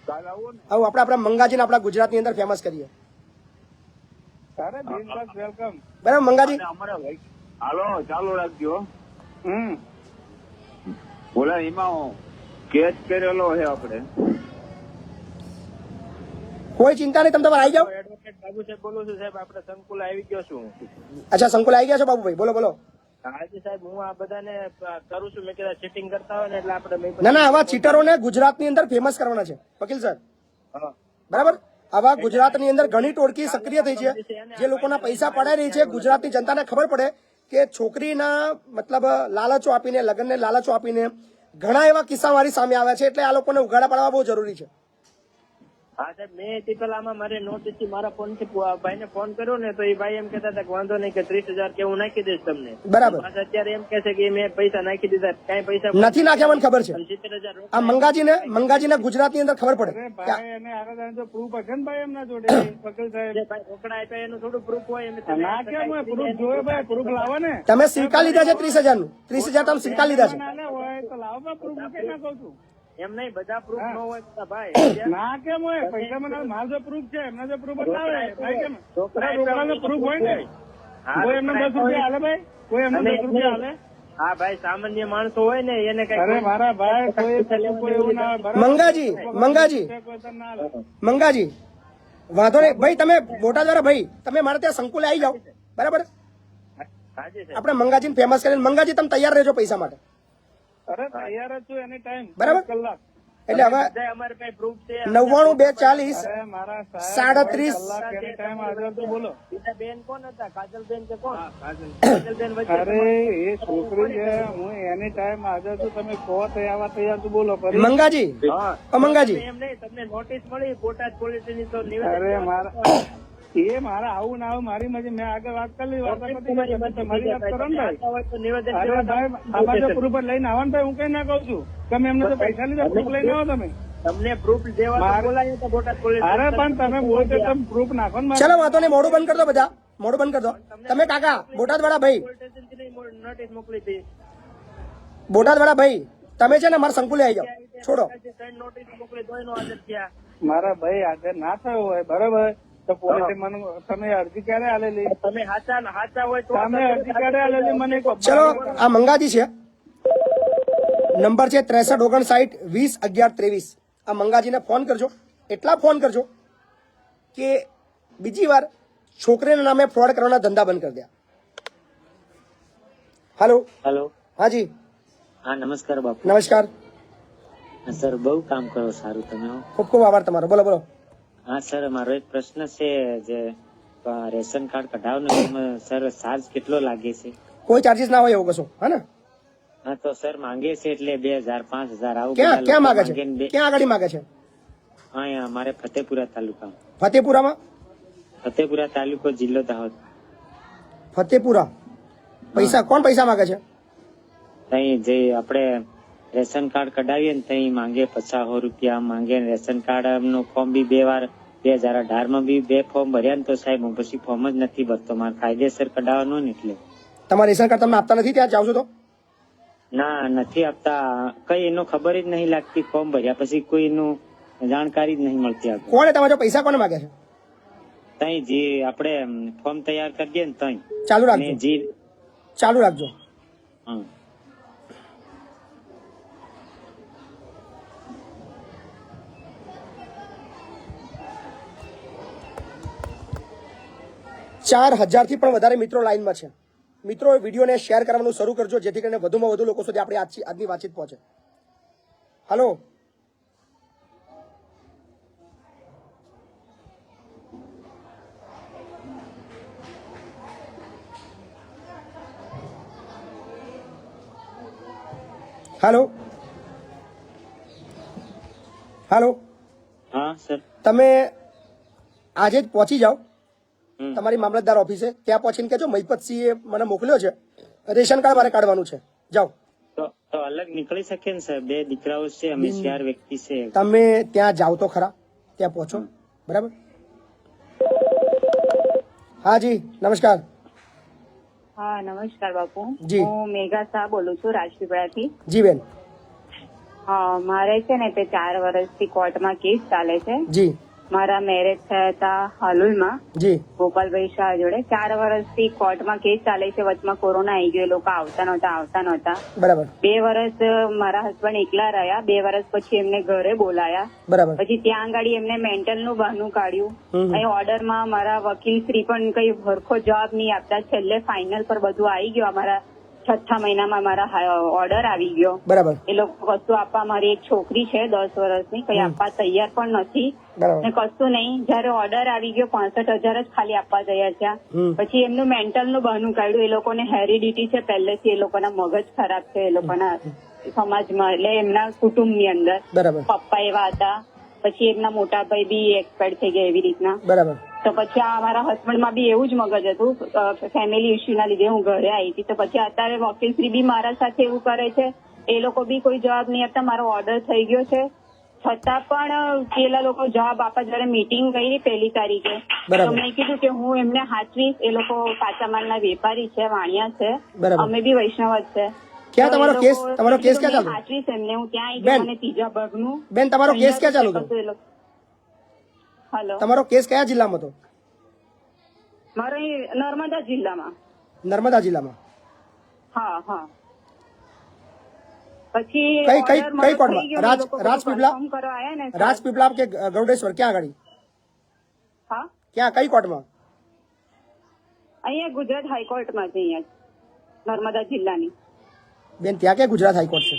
કાલે આવું ને? હવે આપણે મંગાજીને આપણા ગુજરાતની અંદર ફેમસ કરીએ. અરે બિનદાસ વેલકમ. બરાબર મંગાજી. અને અમારે હાલો ચાલુ રાખજો. હમ બોલા એમાં કેચ કરેલો છે આપણે. કોઈ ચિંતા નહીં, તમે તમારે આવી જાઓ. એડવોકેટ બાબુ સાહેબ બોલું છું સાહેબ. આપણે સંકુલ આવી ગયો છું. અચ્છા, સંકુલ આવી ગયા છો બાબુભાઈ? બોલો બોલો. હાજી સાહેબ, હું આ બધાને કરું છું. મેં કીધા ચીટિંગ કરતા હોય ને એટલે આપણે ના ના, આવા ચીટરોને ગુજરાતની અંદર ફેમસ કરવાના છે વકીલ સાહેબ. બરાબર. આવા ગુજરાતની અંદર ઘણી ટોળકી સક્રિય થઈ છે, જે લોકોના પૈસા પડાઈ રહી છે. ગુજરાતની જનતાને ખબર પડે કે છોકરીના મતલબ લાલચો આપીને, લગ્નને લાલચો આપીને ઘણા એવા કિસ્સા મારી સામે આવ્યા છે. એટલે આ લોકોને ઉઘાડા પાડવા બહુ જરૂરી છે. હા સાહેબ, મેં તે પેલામાં મારે નોટિસ થી મારા ફોન થી ભાઈને ફોન કર્યો ને તો એ ભાઈ એમ કહેતા હતા કે વાંધો નહીં કે 30,000 કે હું નાખી દઈશ તમને. બરાબર. પાછા અત્યારે એમ કે છે કે મેં પૈસા નાખી દીધા. કઈ પૈસા નથી નાખ્યા, મને ખબર છે. 70,000 આ મંગાજીને ગુજરાતની અંદર ખબર પડે. અરે ભાઈ એને આગળ જો પ્રૂફ હશે ને ભાઈ એમના જોડે વકીલ સાહેબ. જે ભાઈ રોકડા આપ્યા એનું થોડું પ્રૂફ હોય એમ ના કેમ હોય? પ્રૂફ જોયે ભાઈ. પ્રૂફ લાવો ને. તમે સિક્કા લીધા છે 30,000 નું. 30,000 તમે સિક્કા લીધા છે. ના હોય તો લાવો ભાઈ પ્રૂફ. મૂકે ના કહું છું. એમ નહીં, બધા પ્રૂફ ન હોય તો ભાઈ. ના કેમ હોય? પૈસા મને મારો જો પ્રૂફ છે, એમના જો પ્રૂફ બતાવે ભાઈ. કેમ રોકડાનો પ્રૂફ હોય ને? કોઈ એમને 10 રૂપિયા હાલે ભાઈ? કોઈ એમને 10 રૂપિયા હાલે? હા ભાઈ, સામાન્ય માણસો હોય ને એને કઈ અરે મારા ભાઈ કોઈ એવું ના હોય. બરાબર? મંગાજી વાંધો નહીં ભાઈ. તમે બોટા દ્વારા ભાઈ તમે મારે ત્યાં સંકુલે આવી જાઓ. બરાબર. હાજી સાહેબ. આપણે મંગાજીને ફેમસ કરીને. મંગાજી તમે તૈયાર રહેજો પૈસા માટે. અરે તૈયાર જ છું એની ટાઈમ. બરાબર. કલાક. એટલે હવે બધા અમારે પાસે પ્રૂફ છે. 99 240 અરે મારા સાહેબ 37 કલાક એની ટાઈમ હાજર તો બોલો. બીજા બેન કોણ હતા? કાજલબેન કે કોણ? કાજલબેન વચ્ચે અરે એ છોકરી છે, હું એની ટાઈમ હાજર છું. તમે કહો તો આવા તૈયાર છું. બોલો ફરી. મંગાજી, હા. મંગાજી એમ નહીં, તમને નોટિસ મળી બોટાદ પોલીસની તો નિવેદન અરે દેવાનું મારા હતું. એ મારા આવું ના આવું મારી મરજી. મેં આગળ વાત કરી લીધી, વાત પતી ગઈ. તમે તમારી વાત કરો ને ભાઈ. આવતા હોય તો નિવેદન અરે દેવા ભાઈ, આ બાજુ પ્રૂફ લઈને આવવાનું ભાઈ. હું કઈ ના કહું છું. તમે એમને તો પૈસા લીધા, પ્રૂફ લઈને આવો તમે. તમને પ્રૂફ દેવા તો બોલાયો તો બોટાદ પોલીસ. અરે પણ તમે બોલતો તમે પ્રૂફ નાખો ને મારે. ચલો વાંધો નહીં, મોઢું બંધ કરી દો બધા, મોઢું બંધ કરી દો. તમે કાકા બોટાદ વાળા ભાઈ, પોલીસ સ્ટેશનથી નોટિસ મોકલી હતી. બોટાદ વાળા ભાઈ, તમે છે ને મારા સંકુલે આવી જાઓ. છોડો. ત્રણ નોટિસ મોકલી તોય નો હાજર થયા. મારા ભાઈ હાજર ના થયો હોય બરોબર તો પોલીસે મને તમે અરજી ક્યારે આલેલી? તમે હાચા હોય તો તમે અરજી ક્યારે આલેલી મને કહો. ચલો આ મંગાજી છે, નંબર છે 6359201123. આ મંગાજીને ફોન કરજો, એટલા ફોન કરજો કે બીજી વાર છોકરીના નામે ફ્રોડ કરવાના ધંધા બંધ કરી દે. હાલો. હેલો. હાજી હા નમસ્કાર બાપુ. નમસ્કાર. સર બહુ કામ કરો સારું તમે હો. ખૂબ ખૂબ આભાર તમારો. બોલો બોલો. હા સર મારો એક પ્રશ્ન છે, જે રેશન કાર્ડ કઢાવવાનું એમાં સર ચાર્જ કેટલો લાગે છે? કોઈ ચાર્જીસ ના હોય એવું કશું, હા ને? હા તો સર માંગે છે એટલે 2000 5000 આવું ક્યાં ક્યાં માગે છે? માંગે ને ક્યાં આગળ માગે છે? અહીંયા અમારે ફતેપુરા તાલુકા. ફતેપુરામાં? ફતેપુરા તાલુકો જિલ્લો દાહોદ. ફતેપુરા. પૈસા કોણ પૈસા માગે છે? તઈ જે આપણે રેશન કાર્ડ કઢાવીએ ને તઈ માંગે 50 રૂપિયા માંગે. રેશન કાર્ડ નું ફોર્મ બી 2 વાર 2018 માં બી 2 ફોર્મ ભર્યા ને તો સાહેબ હું પછી ફોર્મ જ નથી ભરતો. મારે કાયદેસર કઢાવવાનું ને એટલે. તમારા રેશન કાર્ડ તમને આપતા નથી ત્યાં જાવ છો તો? ના નથી આપતા. કઈ એનો ખબર જ નહીં લાગતી. ફોર્મ ભર્યા પછી કોઈ એનું જાણકારી જ નહીં મળતી આગળ. કોણે તમારા પૈસા કોને માગે છે? તઈ જે આપણે ફોર્મ તૈયાર કરીએ ને તઈ ચાલુ ને રાખજો, જે ચાલુ રાખજો. હમ. ચાર 4000 થી પણ વધારે મિત્રો લાઈનમાં છે. મિત્રો વિડીયોને શેર કરવાનું શરૂ કરજો જેથી કરીને વધુમાં વધુ લોકો સુધી આપણી આજની વાતચીત પહોંચે. હલો. હાલો. હાલો. હા સર. તમે આજે જ પહોંચી જાઓ હમ. તમારી મામલતદાર ઓફિસે. ત્યાં પહોંચીને કહેજો મહિપતસિંહે મને મોકલ્યો છે, રેશન કાર્ડ મારે કાઢવાનું છે. જાઓ. તો અલગ નીકળી શકે ને સર? 2 દીકરાઓ છે, અમે 4 વ્યક્તિ છે. તમે ત્યાં જાઓ તો ખરા, ત્યાં પહોંચો. બરાબર. હા જી નમસ્કાર. હા નમસ્કાર બાપુ. જી. હું મેઘા શાહ બોલું છું રાજપીપળાથી. જી બેન. હા મારે છે ને તે 4 વર્ષથી કોર્ટમાં કેસ ચાલે છે. જી મારા મેરેજ થયા હતા હાલુલમાં જી ગોપાલભાઈ શાહ જોડે. 4 વર્ષથી કોર્ટમાં કેસ ચાલે છે. વચમાં કોરોના આવી ગયો, એ લોકો આવતા નહોતા. બરાબર 2 વર્ષ મારા હસબન્ડ એકલા રહ્યા. 2 વર્ષ પછી એમને ઘરે બોલાયા. બરાબર. પછી ત્યાં આગળ એમને મેન્ટલ નું બહાનું કાઢ્યું. અહીં ઓર્ડરમાં મારા વકીલ શ્રી પણ કઈ હરખો જવાબ નહીં આપતા. છેલ્લે ફાઇનલ પર બધું આવી ગયું. અમારા 6થા મહિનામાં મારા ઓર્ડર આવી ગયો. બરાબર. એ લોકો કશું આપવા, મારી એક છોકરી છે 10 વર્ષની, કઈ આપવા તૈયાર પણ નથી બરાબર. ને કશું નહીં. જયારે ઓર્ડર આવી ગયો 65,000 જ ખાલી આપવા તૈયાર છે. પછી એમનું મેન્ટલ નું બહાનું કાઢ્યું. એ લોકોને હેરિડિટી છે પહેલેથી, એ લોકોના મગજ ખરાબ છે એ લોકોના સમાજમાં, એટલે એમના કુટુંબની અંદર. બરાબર. પપ્પા એવા હતા. પછી એમના મોટા ભાઈ બી એક્સપાયર થઈ ગયા એવી રીતના. બરાબર. તો પછી આ મારા હસબન્ડમાં બી એવું જ મગજ હતું. ફેમિલી ઇસ્યુ ના લીધે હું ઘરે આવી હતી. તો પછી અત્યારે વકીલશ્રી બી મારા સાથે એવું કરે છે. એ લોકો બી કોઈ જવાબ નહીં આપતા. મારો ઓર્ડર થઈ ગયો છે છતાં પણ પેલા લોકો જવાબ આપવા. જયારે મીટિંગ કરી 1 તારીખે બરાબર. તો મેં કીધું કે હું એમને હાચવીશ. એ લોકો કાચા માલના વેપારી છે, વાણિયા છે, બરાબર. અમે બી વૈષ્ણવ જ છે. ક્યાં તો એ તમારો લોકો કેસ ક્યાં ચાલુ? હાચવીશ એમને. હું ત્યાં આવી બેન. ગઈ. મને 3જા ભાગનું. બેન તમારો કેસ ક્યાં ચાલુ હતો? હલો. તમારો કેસ કયા જિલ્લામાં હતો? મારો અહીં નર્મદા જિલ્લામાં. નર્મદા જિલ્લામાં. હા હા. પછી કઈ order મારો કોર્ટમાં? થઈ ગયો. રાજ લોકો રાજપીપળા confirm કરવા આયા ને. રાજપીપળા કે ગરુડેશ્વર ક્યાં આગળ? હા ક્યાં કઈ કોર્ટમાં? અહીંયા ગુજરાત હાઈકોર્ટમાં છે, અહીંયા નર્મદા જિલ્લાની. બેન ત્યાં કે ગુજરાત હાઈકોર્ટ છે?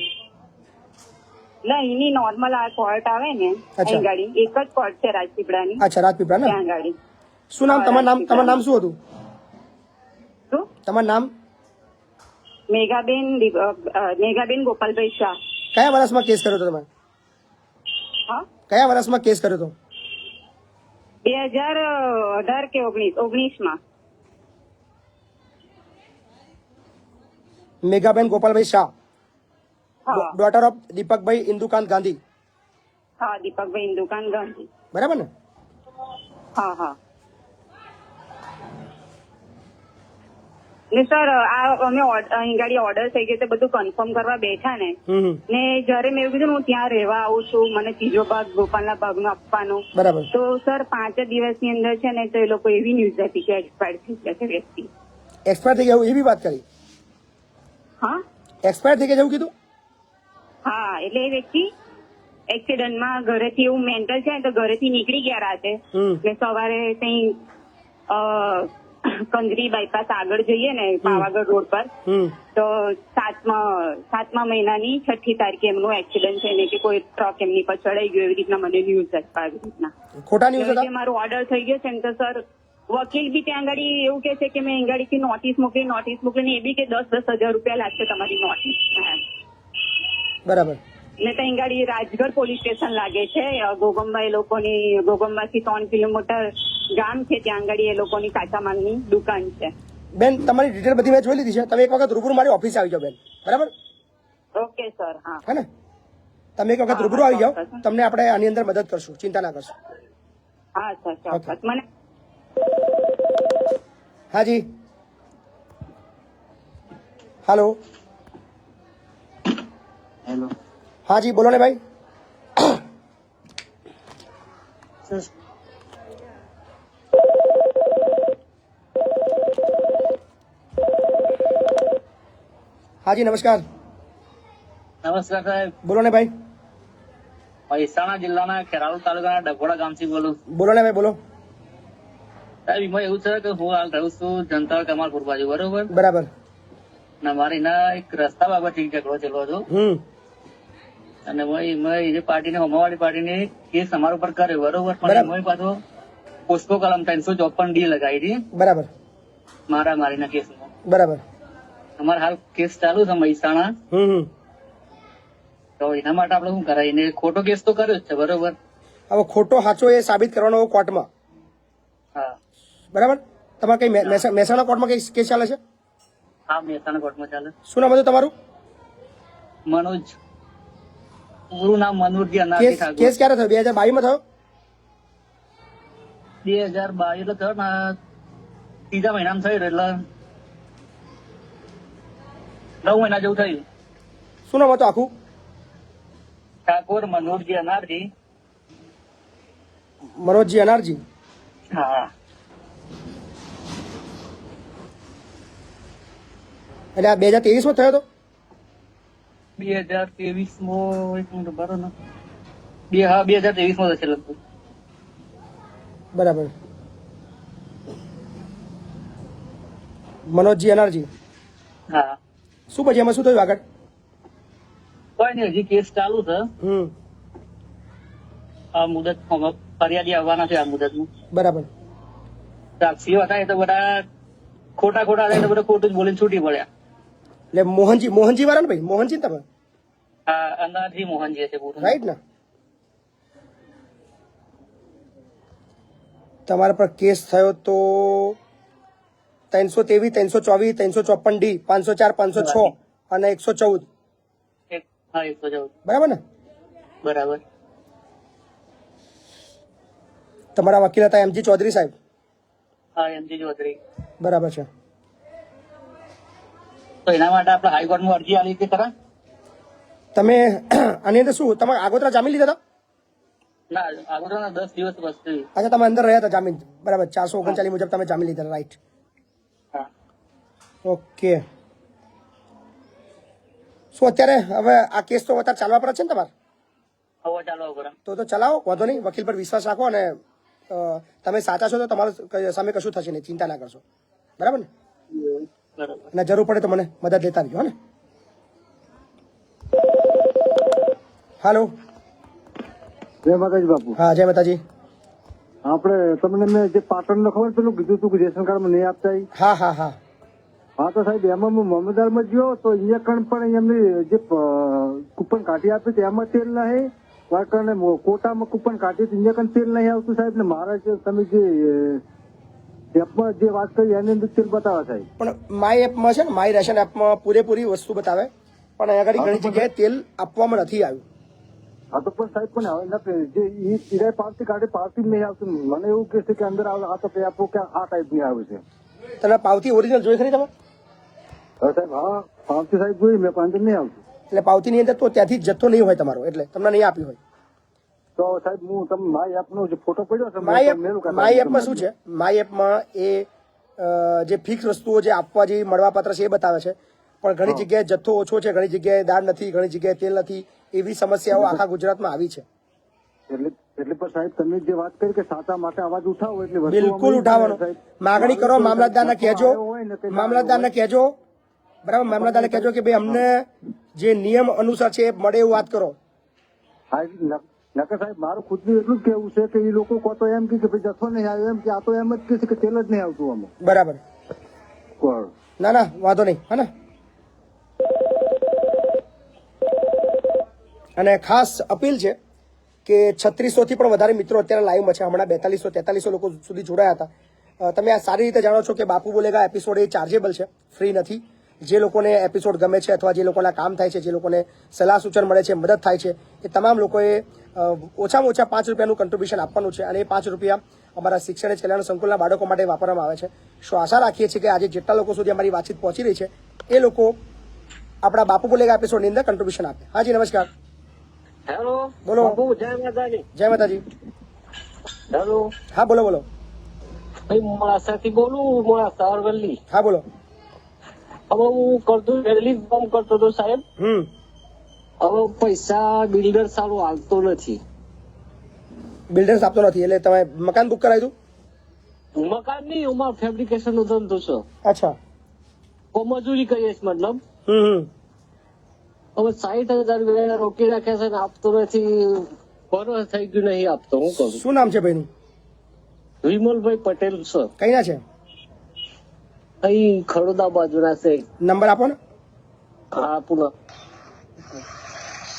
એટલે અહીંની નોર્મલ આ કોર્ટ આવે ને અહીં ગાડી એક જ કોર્ટ છે રાજપીપળાની. અચ્છા રાજપીપળા ને. ત્યાં ગાડી. શું નામ તમારું? નામ શું હતું? શું? તમારું નામ? મેઘાબેન ગોપાલભાઈ શાહ. કયા વર્ષમાં કેસ કર્યો હતો તમે? હા કયા વર્ષમાં કેસ કર્યો હતો? 2018 કે 19 મેઘાબેન ગોપાલભાઈ શાહ, હા ડોટર ઓફ દીપકભાઈ ઇન્દુકાંત ગાંધી, હા દીપકભાઈ ઇન્દુકાન ગાંધી. બરાબર ને? હા હા. ને સર આ અમે અહીં ગાડી ઓર્ડર થઈ ગયો તે બધું કન્ફર્મ કરવા બેઠા ને ને જયારે મેં એવું કીધું ને હું ત્યાં રહેવા આવું છું, મને ત્રીજો ભાગ ગોપાલના ભાગનો આપવાનો, બરાબર. તો સર 5 જ દિવસની અંદર છે ને તો એ લોકો એવી ન્યૂઝ હતી કે એક્સપાયર થઈ ગયા છે વ્યક્તિ. એક્સપાયર થઈ ગયા એવી વાત કરી? હા એક્સપાયર થઈ ગયા એવું કીધું? હા એટલે એ વ્યક્તિ એક્સિડન્ટમાં ઘરેથી એવું મેન્ટલ છે ને તો ઘરેથી નીકળી ગયા રાતે ને સવારે કઈ કંજરી બાયપાસ આગળ જઈએ ને પાવાગઢ રોડ પર તો 7મા મહિનાની 6ઠી તારીખે એમનું એક્સિડન્ટ છે ને કે કોઈ ટ્રક એમની પર ચડાઈ ગયો એવી રીતના મને ન્યૂઝ આવી રીતના. ખોટા ન્યૂઝ હતા? મારો ઓર્ડર થઈ ગયો છે ને તો સર વકીલ બી ત્યાં ગાડી એવું કે છે કે મેં ગાડીથી નોટિસ મોકલીને એ બી કે 10,000 રૂપિયા લાગશે તમારી નોટિસ. બરાબર. ને ત્યાં ગાડી રાજગઢ પોલીસ સ્ટેશન લાગે છે, ગોગંબા એ લોકોની, ગોગંબાથી 3 કિલોમીટર ગામ છે, ત્યાં ગાડી એ લોકોની કાચા માલની દુકાન છે. બેન તમારી ડિટેલ બધી મેં જોઈ લીધી છે, તમે એક વખત રૂબરૂ મારી ઓફિસે આવી જાઓ બેન, બરાબર? Okay sir. હા હે ને? તમે એક વખત રૂબરૂ આવી જાઓ, તમને આપણે આની અંદર મદદ કરશું, ચિંતા ના કરશો. હા સર ચોક્કસ. મને હાજી હાલો હેલો. હાજી બોલો ને ભાઈ. હાજી નમસ્કાર. નમસ્કાર સાહેબ, બોલો ને ભાઈ. મહેસાણા જિલ્લાના ખેરાલુ તાલુકાના ડભોડા ગામથી બોલું. બોલો ને ભાઈ બોલો. સાહેબ એમાં એવું છે કે હું હાલ રહું છું જનતાળ કમાલપુર બાજુ, બરોબર? બરાબર. અને મારી ના એક રસ્તા બાબત ઝઘડો ચેલો હતો અને મેં પાર્ટીને હોમાવાળી પાર્ટીને કેસ અમારા ઉપર કર્યો, બરોબર? પણ એમાં પાછો પોસ્કો કલમ 354D લગાવી હતી, બરાબર, મારા મારીના કેસમાં. બરાબર. અમારે હાલ કેસ ચાલુ છે મહેસાણા. તો એના માટે આપડે શું કરાય? એને ખોટો કેસ તો કર્યો જ છે, બરોબર? હવે ખોટો સાચો એ સાબિત કરવાનો કોર્ટમાં. હા બરાબર. તમારે કઈ મહેસાણા કોર્ટમાં કઈ કેસ ચાલે છે? હા મહેસાણા કોર્ટમાં ચાલે. શું નામ હતું તમારું? મનોજ. પૂરું નામ મનોજ અનાજી ઠાકોર. કેસ ક્યારે થયો? 2022 માં થયો? 2022 એટલે થયો ને, 3જા મહિનામાં થયું એટલે 9 મહિના જેવું થયું. શું નામ હતું આખું? ઠાકોર મનોજજી અનારજી. મનોજજી અનારજી. હા. એટલે આ 2023 માં થયો હતો? 2023 માં એક મિનિટ બરો ને. 2023 માં થશે લગભગ. બરાબર. મનોજજી અનારજી. હા. શું પછી એમાં શું થયું આગળ? કોઈ નહીં, હજી કેસ ચાલુ છે. આ મુદત ફરિયાદી આવવાના છે આ મુદતમાં. બરાબર. સાક્ષીઓ હતા એ તો બધા ખોટા હતા, એટલે બધા ખોટું જ બોલીને છૂટી પડ્યા. એટલે મોહનજી વાળા ને ભાઈ? મોહનજી ને તમે? હા, અનારજી મોહનજી છે પૂરું. રાઈટ ને? તમારા પર કેસ થયો તો 323, 324, 354D, 504, 506 અને 114. હા 114. બરાબર ને? બરાબર. તમારા વકીલ હતા MG ચૌધરી સાહેબ? હા MG ચૌધરી. બરાબર છે. તો એના માટે આપણે હાઈકોર્ટમાં અરજી આલી હતી ખરા? તમે આની અંદર શું તમે આગોતરા જામીન લીધા હતા? ના, આગળના 10 દિવસ વસ્તુ. અચ્છા, તમે અંદર રહ્યા હતા જામીન, બરાબર. 439 મુજબ તમે જામીન લીધા, રાઈટ? હા. ઓકે. શું અત્યારે હવે આ કેસ તો અત્યારે ચાલવા પડે છે ને તમારે? હવે ચાલો બરાબર. તો ચલાવો, વાંધો નહીં. વકીલ પર વિશ્વાસ રાખો અને તમે સાચા છો તો તમારા સામે કશું થશે નહીં, ચિંતા ના કરશો, બરાબર ને? બરાબર. અને જરૂર પડે તો મને મદદ લેતા રહેજો, હે ને? હાલો. જય માતાજી બાપુ. હા જય માતાજી. આપણે તમને મેં જે પાટણ ખબર પેલું કીધું હતું કે રેશન કાર્ડ માં નહીં આપતા. હા હા હા હા તો સાહેબ એમાં હું મમદારમાં ગયો તો ઇન્જેક્શન પણ એમની જે કૂપન કાઢી આપ્યું તેમાં તેલ નહીં વાકરને કોટામાં કૂપન કાઢી હતી અહીંયા કણ તેલ નહીં આવતું સાહેબ ને મારા જે તમે જે એપમાં જે વાત કરી એની અંદર તેલ બતાવે સાહેબ. પણ માય એપમાં છે ને, માય રેશન એપમાં પૂરેપૂરી વસ્તુ બતાવે, પણ અહીંયા આગળ ઘણી જગ્યાએ તેલ આપવામાં નથી આવ્યું. હા તો પણ સાહેબ પણ હવે નથી જે ઈ સિરાય પાવતી કાઢે પાવતી જ નહીં આવતું. મને એવું કે છે કે અંદર આવે આ તો કે આપો કે આ ટાઈપ ની આવે છે. તમે પાવતી ઓરિજિનલ જોઈ ખરી તમે? હવે સાહેબ હા પાવતી સાહેબ જોઈ મેં પણ અંદર નહીં આવતું. એટલે પાવતીની અંદર તો ત્યાંથી જથ્થો નહીં હોય તમારો, એટલે તમને નહીં આપ્યું હોય. તો સાહેબ હું તમે માય એપનો જે ફોટો પડ્યો છે માય એપમાં શું છે, માય એપમાં એ જે ફિક્સ વસ્તુઓ જે આપવા જેવી મળવાપાત્ર છે એ બતાવે છે, પણ ઘણી જગ્યાએ જથ્થો ઓછો છે, ઘણી જગ્યાએ દાળ નથી, ઘણી જગ્યાએ તેલ નથી, એવી સમસ્યાઓ આખા ગુજરાતમાં આવી છે. એટલે પણ સાહેબ તમે જે વાત કરી કે સાચા માટે અવાજ ઉઠાવો એટલે વસ્તુ બિલકુલ ઉઠાવવાનો, માગણી કરો, મામલતદારને કહેજો, મામલતદારને કહેજો, બરાબર, મામલતદારને કહેજો કે ભાઈ અમને જે નિયમ અનુસાર છે એ મળે એવું વાત કરો. નકર સાહેબ મારું ખુદનું એટલું જ કેવું છે કે એ લોકો કહો તો એમ કે ભાઈ જથ્થો નહીં આવ્યો, એમ કે આ તો એમ જ કે છે કે તેલ જ નહીં આવતું અમે. બરાબર, ના ના વાંધો નહીં, હા ને. અને ખાસ અપીલ છે કે 3600 થી પણ વધારે મિત્રો અત્યારે લાઈવમાં છે. હમણાં 4200-4300 લોકો સુધી જોડાયા હતા. તમે આ સારી રીતે જાણો છો કે બાપુ બોલેગા એપિસોડ એ ચાર્જેબલ છે, ફ્રી નથી. જે લોકોને એપિસોડ ગમે છે અથવા જે લોકોના કામ થાય છે, જે લોકોને સલાહ સૂચન મળે છે, મદદ થાય છે, એ તમામ લોકોએ ઓછામાં ઓછા 5 રૂપિયાનું કન્ટ્રીબ્યુશન આપવાનું છે. અને એ 5 રૂપિયા અમારા શિક્ષણ કલ્યાણ સંકુલના બાળકો માટે વાપરવામાં આવે છે. શું આશા રાખીએ છીએ કે આજે જેટલા લોકો સુધી અમારી વાતચીત પહોંચી રહી છે એ લોકો આપણા બાપુ બોલેગા એપિસોડની અંદર કન્ટ્રીબ્યુશન આપે. હાજી નમસ્કાર. હેલો, બોલો. જય માતાજી. જય માતાજી. હેલો, હા બોલો બોલો. ભાઈ મોડાસાથી બોલું, મોડાસા અરવલ્લી. હા બોલો. હવે હું કરતો ડેલી કામ કરતો હતો સાહેબ. હવે પૈસા બિલ્ડર સારું હાલતો નથી. બિલ્ડર્સ આપતો નથી એટલે તમે મકાન બુક કરાવ્યું? મકાન નહીં, અમારો ફેબ્રિકેશન નો ધંધો છે. અચ્છા, મજૂરી કરીએ છીએ મતલબ. હવે 60,000 રૂપિયા રોકી રાખ્યા છે ને આપતો નથી. વર્ષ થઈ ગયું નહીં આપતો. હું કહું શું નામ છે ભાઈનું? વિમલભાઈ પટેલ છે. કઈ ના છે? અહીં ખડોદા બાજુના છે. નંબર આપો ને. હા પુનઃ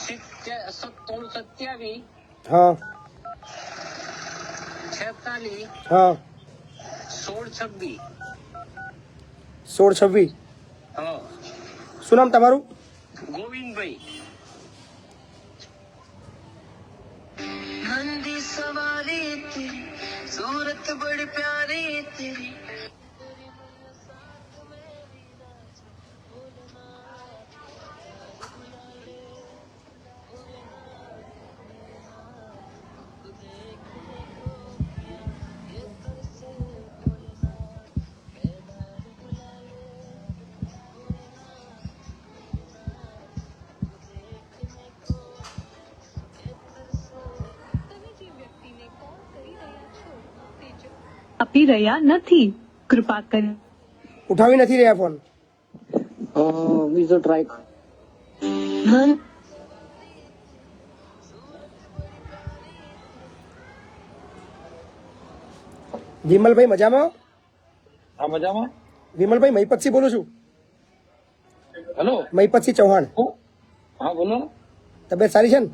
97 હા 46 હા 16 1626. હા, શું નામ તમારું? ગોવિંદભાઈ. नंदी सवारी तेरी सूरत बड़ी प्यारी तेरी આપી રહ્યા નથી, કૃપા કરી. ઉઠાવી નથી રહ્યા ફોન. બીજો ટ્રાય. વિમલભાઈ મજામાં? હા મજામાં. વિમલભાઈ મહીપતસિંહ બોલું છું. હેલો, મહીપતસિંહ ચૌહાણ. હા બોલો. તબિયત સારી છે ને?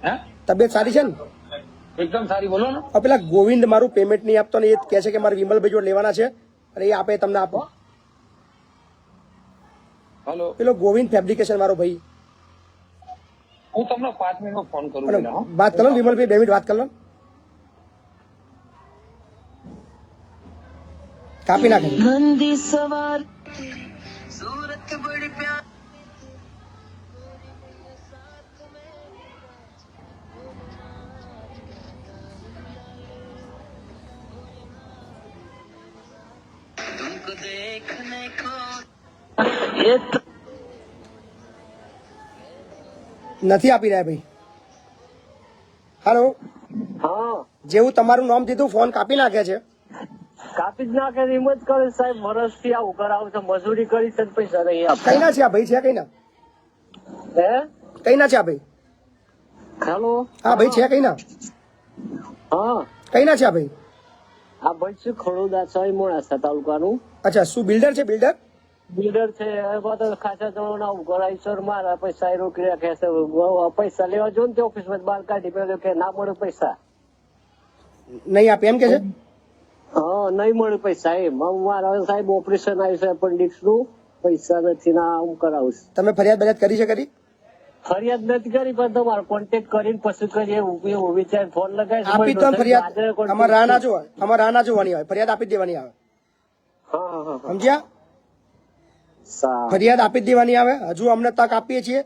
હે, તબિયત સારી છે ને? એકદમ સારી, બોલો ને. હવે પેલા ગોવિંદ મારું પેમેન્ટ નહીં આપતો ને એ કહે છે કે મારે વિમલભાઈ જોડે લેવાના છે અને એ આપે તમને આપો. હેલો, પેલો ગોવિંદ ફેબ્રિકેશન વાળો ભાઈ. હું તમને 5 મિનિટમાં ફોન કરું પેલા, હો. વાત કરો ને વિમલભાઈ, 2 મિનિટ વાત કરો. કાપી નાખે. नंदी सवार तेरी सूरत बड़ी प्यारी तुमको देखने को નથી આપી રહ્યા ભાઈ. હાલો, હા, જેવું તમારું નામ દીધું ફોન કાપી નાખે છે. કાપી જ નાખે એમ જ કરે સાહેબ. વર્ષથી આવું કરાવું છે, મજૂરી કરી છે, પૈસા નહીં આપતા. કઈ ના છે આ ભાઈ? છે કઈ ના? હે, કઈ ના છે આ ભાઈ? હેલો, હા ભાઈ છે કઈ ના? હા, કઈ ના છે આ ભાઈ? આ ભાઈ શું ખડોદા છે, મોડાસા તાલુકાનું. અચ્છા, શું બિલ્ડર છે? બિલ્ડર? બિલ્ડર છે એ બધા ખાસા જણો ના ઉઘરાય સર મારા પૈસા એ રોકી રાખે છે પૈસા લેવા જો ને તે ઓફિસ માં બહાર કાઢી પેલો કે ના મળે પૈસા નહીં આપે એમ કે છે? હા નહીં મળે પૈસા એમ મારા સાહેબ ઓપરેશન આવ્યું છે એપેન્ડિક્સ નું પૈસા નથી ના હું કરાવું છું. તમે ફરિયાદ કરી છે કરી? ફરિયાદ નથી કરી પણ તમારો કોન્ટેક્ટ કરીને પછી કરીએ એવું વિચાર ફોન લગાવી આપી તો ફરિયાદ અમારે રાહ ના જોવા, અમારે રાહ ના જોવાની આવે, ફરિયાદ આપી જ દેવાની આવે. સમજ્યા? ફરિયાદ આપી જ દેવાની આવે. હજુ અમને તક આપીએ છીએ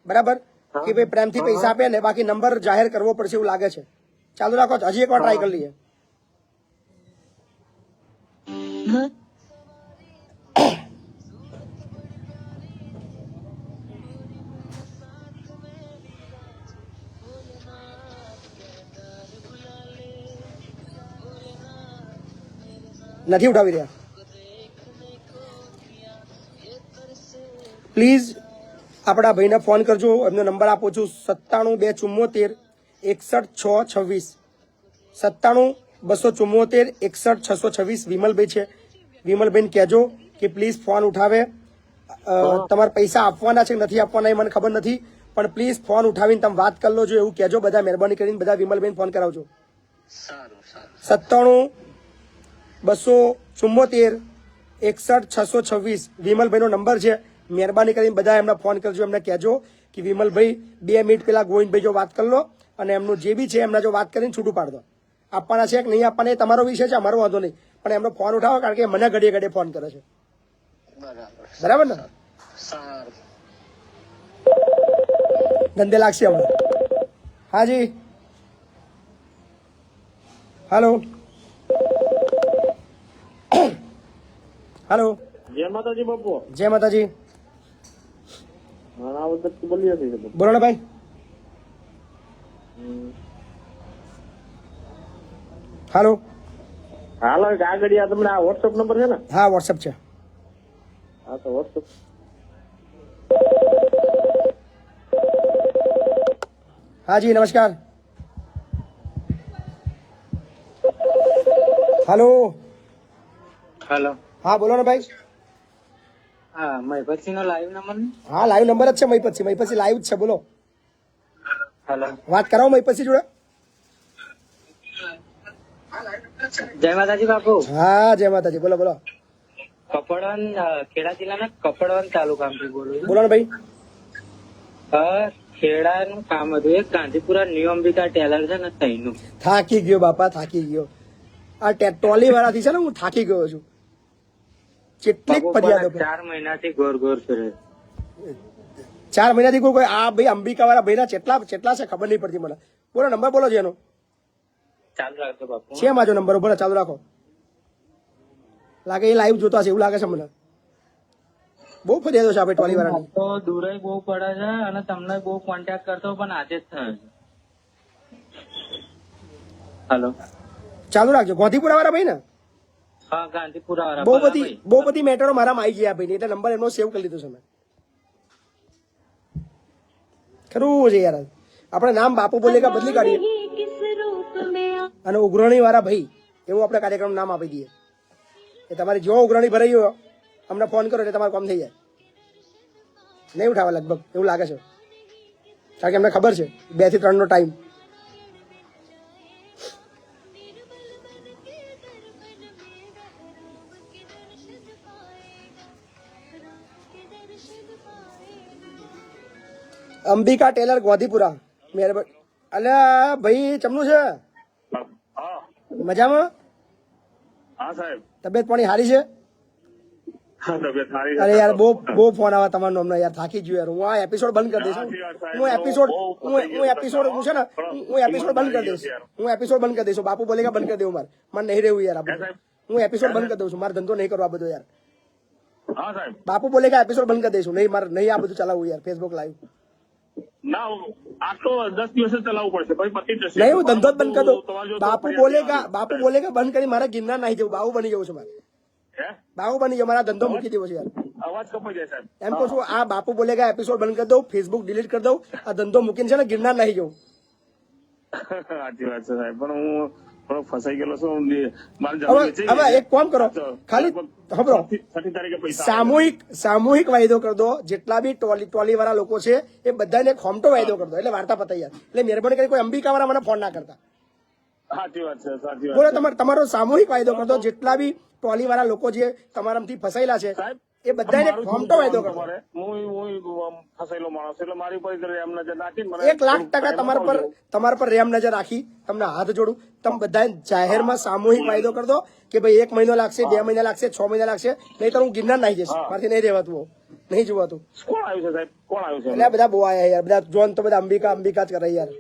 બરાબર કે ભાઈ પ્રેમથી પૈસા આપે ને, બાકી નંબર જાહેર કરવો પડશે એવું લાગે છે. ચાલુ રાખો, હજી એક વાર ટ્રાય કરી લઈએ. નથી ઉઠાવી રહ્યા. પ્લીઝ આપણા ભાઈને ફોન કરજો. એમનો નંબર આપું છું 97 274 61 626 97 274 61 626. વિમલભાઈ છે. વિમલભાઈને કહેજો કે પ્લીઝ ફોન ઉઠાવે. તમારે પૈસા આપવાના છે નથી આપવાના એ મને ખબર નથી, પણ પ્લીઝ ફોન ઉઠાવીને તમે વાત કરી લો જો એવું કહેજો. બધા મહેરબાની કરીને બધા વિમલભાઈને ફોન કરાવજો. 97 274 61 626 વિમલભાઈનો નંબર છે. મહેરબાની કરીને બધા એમને ફોન કરજો, એમને કહેજો કે વિમલભાઈ 2 મિનિટ પેલા ગોવિંદભાઈ જો વાત કરી લો અને એમનું જે બી છે એમના જો વાત કરીને છૂટું પાડ દો. આપવાના છે કે નહીં આપવાના એ તમારો વિષય છે, અમારો વાંધો નહીં, પણ એમનો ફોન ઉઠાવો કારણ કે મને ઘડીએ ઘડીએ ફોન કરે છે. બરાબર ને? ધંધે લાગશે હમણાં. હાજી હાલો હાલો. જય માતાજી બાપુ. જય માતાજી. બોલો ને ભાઈ. હાલો હાલો આગળ તમને આ વોટ્સઅપ નંબર છે ને? હા વોટ્સઅપ છે. હા તો વોટ્સઅપ. હાજી નમસ્કાર. હાલો હેલો. હા બોલો ને ભાઈ. હા મહીપતસિંહ નો લાઈવ નંબર. હા લાઈવ નંબર જ છે મહીપતસિંહ લાઈવ જ છે. બોલો. હેલો. વાત કરાવો મહીપતસિંહ જોડે. જય માતાજી બાપુ. હા જય માતાજી. બોલો બોલો. કપડવન ખેડા જિલ્લાના કપડવન તાલુકામાંથી બોલું છું. બોલો ને ભાઈ. ખેડાનું કામ હતું એક ગાંધીપુરા ન્યુ અંબિકા ટેલર છે ને તઈનું. થાકી ગયો બાપા, થાકી ગયો. આ ટ્રોલી વાળાથી છે ને હું થાકી ગયો છું. કેટલીક ફરિયાદો 4 મહિનાથી ગોર ગોર ફરે. 4 મહિનાથી કોઈ આ ભાઈ અંબિકા વાળા ભાઈના કેટલા છે ખબર નહીં પડતી મને. બોલો નંબર બોલો છે એનો. ચાલુ રાખજો બાપુ. છે મારો નંબર. બોલો ચાલુ રાખો. લાગે એ લાઈવ જોતા હશે એવું લાગે છે મને. બહુ ફરિયાદો છે આપણે ટ્રોલી વાળાની. તો દૂરે બહુ પડે છે અને તમને બહુ કોન્ટેક્ટ કરતો પણ આજે જ થયો છે. હેલો ચાલુ રાખજો. ગોધીપુરા વાળા ભાઈ ને? હા ગાંધીપુરા વાળા. બહુ બધી મેટરો મારામાં આવી ગયા ભાઈ, એટલે નંબર એમનો સેવ કરી લીધો છે મેં. ખરું છે યાર. આપણે નામ બાપુ બોલેગા બદલી કાઢીએ અને ઉઘરાણી વાળા ભાઈ એવું આપણે કાર્યક્રમ નામ આપી દઈએ. એ તમારી જો ઉઘરાણી ભરાઈ હોય અમને ફોન કરો એટલે તમારું કામ થઈ જાય. નહીં ઉઠાવે લગભગ એવું લાગે છે, કારણ કે અમને ખબર છે 2 થી 3 નો ટાઈમ. અંબિકા ટેલર ગોધીપુરા. મહેરબાની. અલ્યા ભાઈ ચમનું છે? મજામાં? હા સાહેબ. તબિયત પાણી સારી છે? અરે યાર બહુ ફોન આવે તમારો હમણાં યાર. થાકી ગયો યાર. હું આ એપિસોડ બંધ કરી દઈશ. હું એપિસોડ હું છે ને હું એપિસોડ બંધ કરી દઈશ. બંધ કરી દઈશું. બાપુ બોલેગા બંધ કરી દેવું મારે. મને નહીં રહેવું યાર. હું એપિસોડ બંધ કરી દઉં છું. મારે ધંધો નહીં કરવો આ બધો યાર. બાપુ બોલેગા એપિસોડ બંધ કરી દઈશું. નહીં મારે નહીં આ બધું ચલાવવું યાર. ફેસબુક લાઈવ ના આ તો 10 દિવસ ચલાવવું પડશે પછી પતી જશે. નહીં હું ધંધો જ બંધ કરી દઉં. બાપુ બોલેગા બંધ કરી મારે ગિરનાર નાહી જવું. બાબુ બની જવું છે મારે. બાબુ બની જાવ. મારા ધંધો મૂકી દેવો છે યાર. અવાજ કપાઈ જાય સાહેબ. એમ કહું છું આ બાપુ બોલેગા એપિસોડ બંધ કરી દઉં, ફેસબુક ડિલીટ કરી દઉં, આ ધંધો મૂકીને છે ને ગિરનાર નાહી જવું. સાચી વાત છે સાહેબ, પણ હું થોડો ફસાઈ ગયેલો છું મારી હવે જમીન હવે એક કામ કરો, ખાલી ખબરો 6 તારીખે પૈસા સામૂહિક વાયદો કરી દો. જેટલા બી ટોલી વાળા લોકો છે એ બધાને એક હોમટો વાયદો કરી દો, એટલે વાર્તા પતાઈ યાર. એટલે મહેરબાની કરી કોઈ અંબિકા વાળા મને ફોન ના કરતા. સાચી વાત છે, સાચી વાત બોલો છે. તમારો સામૂહિક વાયદો કરી દો. જેટલા બી ટોલી વાળા લોકો જે તમારામાંથી ફસાયેલા છે એ બધાને હોમટો વાયદો કરો. હું ફસાયેલો માણસ એટલે મારી ઉપર એમ નજર નાખી 1,00,000% તમારા પર રેમ નજર રાખી તમને હાથ જોડું. તમે બધા જાહેરમાં સામૂહિક વાયદો કરી દો કે ભાઈ 1 મહિનો લાગશે, 2 મહિના લાગશે, 6 મહિના લાગશે, નહીં તો હું ગિરનાર નાહી જઈશ. મારાથી નહીં રહેવાતું, નહીં જોવાતું. કોણ આવ્યું છે સાહેબ? કોણ આવ્યું છે? એટલે આ બધા બહુ આયા યાર, બધા જોન તો બધા અંબિકા જ કરે યાર.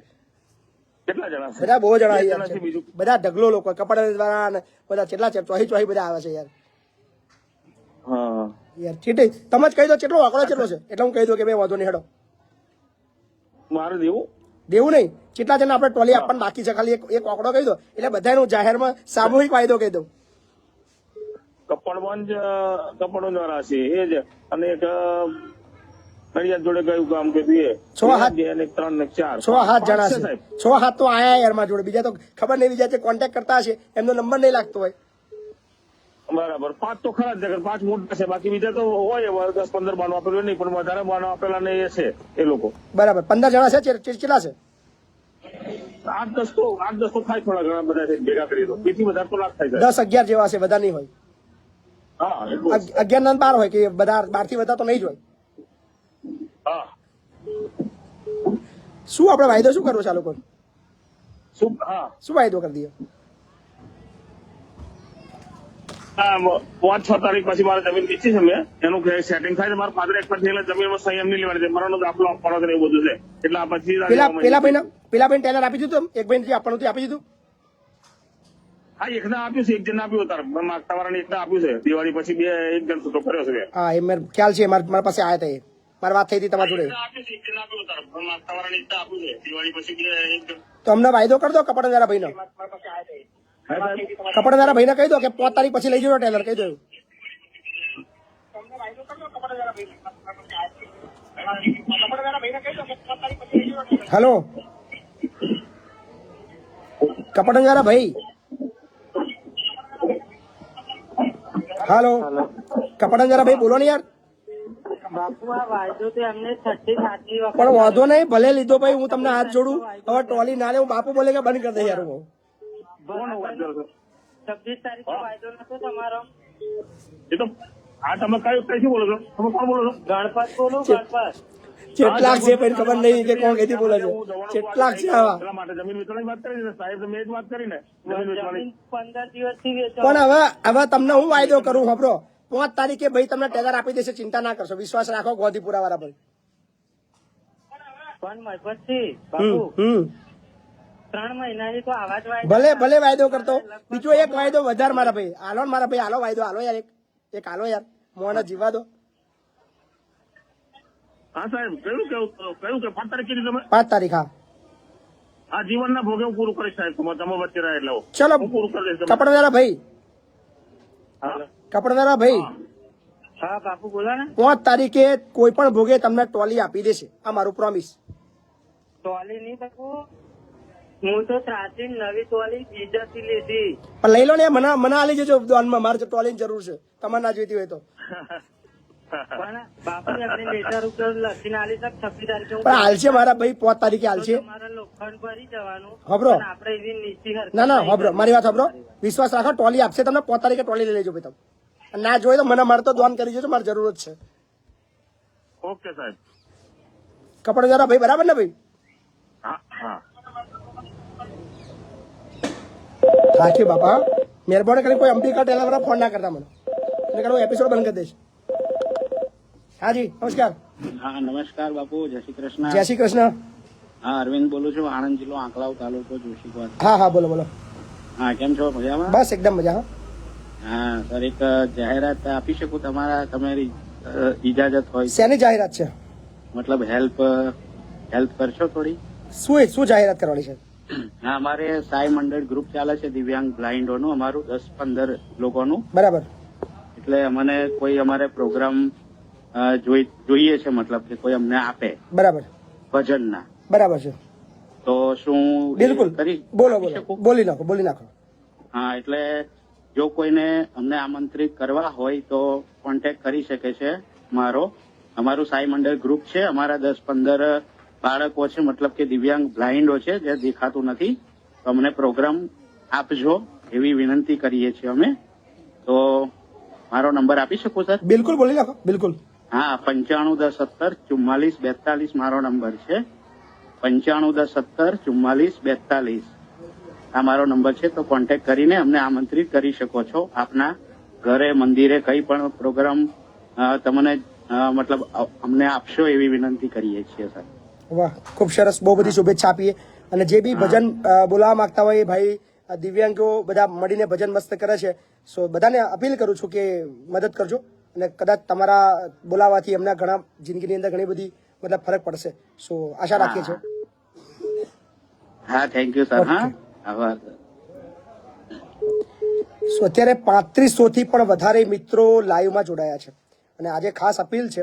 કેટલા જણા છે? બધા બહુ જણા બે યાર જણા છે બીજું? બધા ઢગલો લોકો કપડા વાળા ને બધા કેટલા છે, ચોહી બધા આવે છે યાર. હા યાર ઠીક તમે જ કહી દો કેટલો આંકડો કેટલો છે, એટલે હું કહી દઉં કે ભાઈ વાંધો નહીં હેડો. મારે દેવું નહીં, કેટલા જણા આપણે ટોલી આપવાનું બાકી છે, ખાલી એક આંકડો કહી દો એટલે બધાનું જાહેરમાં સામૂહિક વાયદો કહી દઉં. કપડવંજ વાળા છે એ જ, અને એક નડિયાદ જોડે કયું કામ કર્યું એ 6 અને 3 ને 4 6-7 જણા છે છે. સાહેબ. 6-7 તો આયા યાર મારા જોડે, બીજા તો ખબર નહીં, બીજા જે કોન્ટેક્ટ કરતા હશે એમનો નંબર નહીં લાગતો હોય. બરાબર, 5 તો ખરા જ છે, 5 મોટા છે, બાકી બીજા તો હોય 10-15 બાનો આપેલું નહીં, પણ વધારે બાનો આપેલા ને એ છે એ લોકો. બરાબર, 15 જણા છે. કેટલા છે? 8-10 તો થાય, થોડા ઘણા બધા છે, ભેગા કરી દો, એથી વધારે તો લાખ થાય 10-11 જેવા છે, બધા નહીં હોય. હા એટલું જ. 11 ના 12 હોય કે બધા 12 થી વધારે તો નહીં જ હોય. હા શું આપણે વાયદો શું કરવો છે આ લોકો? શું? હા શું વાયદો કરી દઈએ? 5-6 તારીખ પછી મારે જમીન વેચી છે મેં, એનું સેટિંગ થાય છે. મારા ફાધર એક પર થયેલા જમીનમાં સંયમ નહીં લેવાની છે, મારો દાખલો આપવાનો છે, એવું બધું છે. એટલે આ પછી પેલા ભાઈ ટેલર આપી દીધું, એક ભાઈ જે આપવાનું આપી દીધું. હા એકને આપ્યું છે, એક જણ આપ્યું તાર માગતા વાળાને એકને આપ્યું છે. દિવાળી પછી એક જણ છૂટો કર્યો છે. હા એ મને ખ્યાલ છે, મારા પાસે આયા હતા, એ મારી વાત થઈ હતી તમારી જોડે. આપ્યું છે, એક જણ આપ્યું તાર માગતા વાળાને એકને આપ્યું છે. દિવાળી પછી એક જણ. તો અમને વાયદો કરી દો કપડવાળા ભાઈનો. કપડવાળા ભાઈને કહી દો કે 5 તારીખ પછી લઈ જજો ટેલર, કહી દો. હેલો કપડવાળા ભાઈ, હાલો કપડવાળા ભાઈ બોલો ને યાર. બાપુ આ વાયદો તો એમને 37 વખત પણ વાંધો નહીં, ભલે લીધો ભાઈ, હું તમને હાથ જોડું. હવે ટોલી ના લે, હું બાપુ બોલે કે બંધ કરી દે યાર. હું 26 તારીખે વાયદો નતો તમારો. એ તો હા તમે કઈ બોલો છો? તમે કોણ બોલો છો? ગણપત બોલું, ગણપત. કેટલાક છે પણ ખબર નહીં કે કોણ કઈથી બોલે છે. કેટલાક છે આવા. એટલા માટે જમીન વેચવાની વાત કરી ને સાહેબ, મેં જ વાત કરી ને જમીન વેચવાની. 15 દિવસથી વેચો. પણ હવે તમને હું વાયદો કરું ખબરો, 5 તારીખે ભાઈ તમને ટેલર આપી દેશે, ચિંતા ના કરશો, વિશ્વાસ રાખો ગોધીપુરા વાળા પર. પણ મફતથી બાપુ 3 મહિનાની તો આવા જ વાયદો. ભલે વાયદો કરતો. બીજો એક વાયદો વધારે મારા ભાઈ, હાલો ને મારા ભાઈ, હાલો વાયદો, હાલો યાર, એક હાલો યાર, મોને જીવા દો. હા સાહેબ કયું કે 5 તારીખ કીધી તમે? 5 તારીખ. હા આ જીવનના ભોગે હું પૂરું કરીશ સાહેબ, તમે વચ્ચે રહ્યા એટલે ચલો હું પૂરું કરી દઈશ. કપડવાળા ભાઈ, હા કપડવાળા ભાઈ, હા બાપુ બોલો ને. 5 તારીખે કોઈ પણ ભોગે તમને ટોલી આપી દેશે, આ મારું પ્રોમિસ. ટોલી નહીં બાપુ, હું તો ત્રાસી નવી ટોલી બીજાથી લીધી. પણ લઈ લો ને, મને આલી જજો દોનમાં, મારે ટોલીની જરૂર છે, તમારે ના જોઈતી હોય તો. પણ બાપુ એમને લેટર ઉપર લખીને આલી છે 26 તારીખે. પણ હાલશે મારા ભાઈ, 5 તારીખે હાલશે. તમારા લોખંડ ભરી જવાનું. હબરો પણ આપણે એવી નીતિ ના હબરો, મારી વાત હબરો, વિશ્વાસ રાખો, ટોલી આપશે તમને 5 તારીખે, ટોલી લઈ લેજો ભાઈ તમે. ના જોઈએ તો મને મારે તો દોન કરી જજો, મારી જરૂરત છે. ઓકે સાહેબ. કપડવાળા ભાઈ બરાબર ને ભાઈ? હા હા રાખી બાપા, મહેરબાની કરી કોઈ અંબિકા ટેલર વાળા ફોન ના કરતા મને, એટલે હું એપિસોડ બંધ કરી દઈશ. હાજી નમસ્કાર. હા નમસ્કાર બાપુ, જય શ્રી કૃષ્ણ. જય શ્રી કૃષ્ણ. હા અરવિંદ બોલું છું, આણંદ જિલ્લો, આંકલાવ તાલુકો, જોશીગઢ. હા બોલો. હા કેમ છો, મજામાં? બસ એકદમ મજા. હા સર, એક જાહેરાત આપી શકું તમારી ઇજાજત હોય? શેની જાહેરાત છે? મતલબ હેલ્પ કરશો થોડી? શું જાહેરાત કરવાની છે? હા અમારે સાઈ મંડળ ગ્રુપ ચાલે છે દિવ્યાંગ બ્લાઇન્ડોનું, અમારું 10-15 લોકોનું. બરાબર. એટલે અમને કોઈ અમારે પ્રોગ્રામ જોઈએ છે, મતલબ કે કોઈ અમને આપે. બરાબર. ભજનના. બરાબર છે. તો શું બિલકુલ કરી બોલી નાખો. હા, એટલે જો કોઈને અમને આમંત્રિત કરવા હોય તો કોન્ટેક્ટ કરી શકે છે અમારું સાઈ મંડળ ગ્રુપ છે. અમારા 10-15 બાળકો છે, મતલબ કે દિવ્યાંગ બ્લાઇન્ડો છે જે દેખાતું નથી, તો અમને પ્રોગ્રામ આપજો એવી વિનંતી કરીએ છીએ અમે. તો મારો નંબર આપી શકું સર? બિલકુલ, બોલી નાખો. બિલકુલ. હા, 9510174442 મારો નંબર છે. 9510174442 આ મારો નંબર છે. તો કોન્ટેક્ટ કરીને અમને આમંત્રિત કરી શકો છો. આપના ઘરે, મંદિરે કઈ પણ પ્રોગ્રામ તમને મતલબ અમને આપશો એવી વિનંતી કરીએ છીએ સર. વાહ, ખૂબ સરસ. બહુ બધી શુભેચ્છા આપીએ. અને જે બી ભજન બોલાવવા માંગતા હોય ભાઈ, દિવ્યાંગો બધા મળીને ભજન મસ્ત કરે છે. સો બધાને અપીલ કરું છું કે મદદ કરજો, અને કદાચ તમારા બોલાવવાથી એમના ઘણા જિંદગીની અંદર ઘણી બધી મતલબ ફરક પડશે. સો આશા રાખીએ છીએ. હા, થેન્ક યુ સર. હા, આભાર. સો અત્યારે 3500 થી પણ વધારે મિત્રો લાઈવમાં જોડાયા છે. અને આજે ખાસ અપીલ છે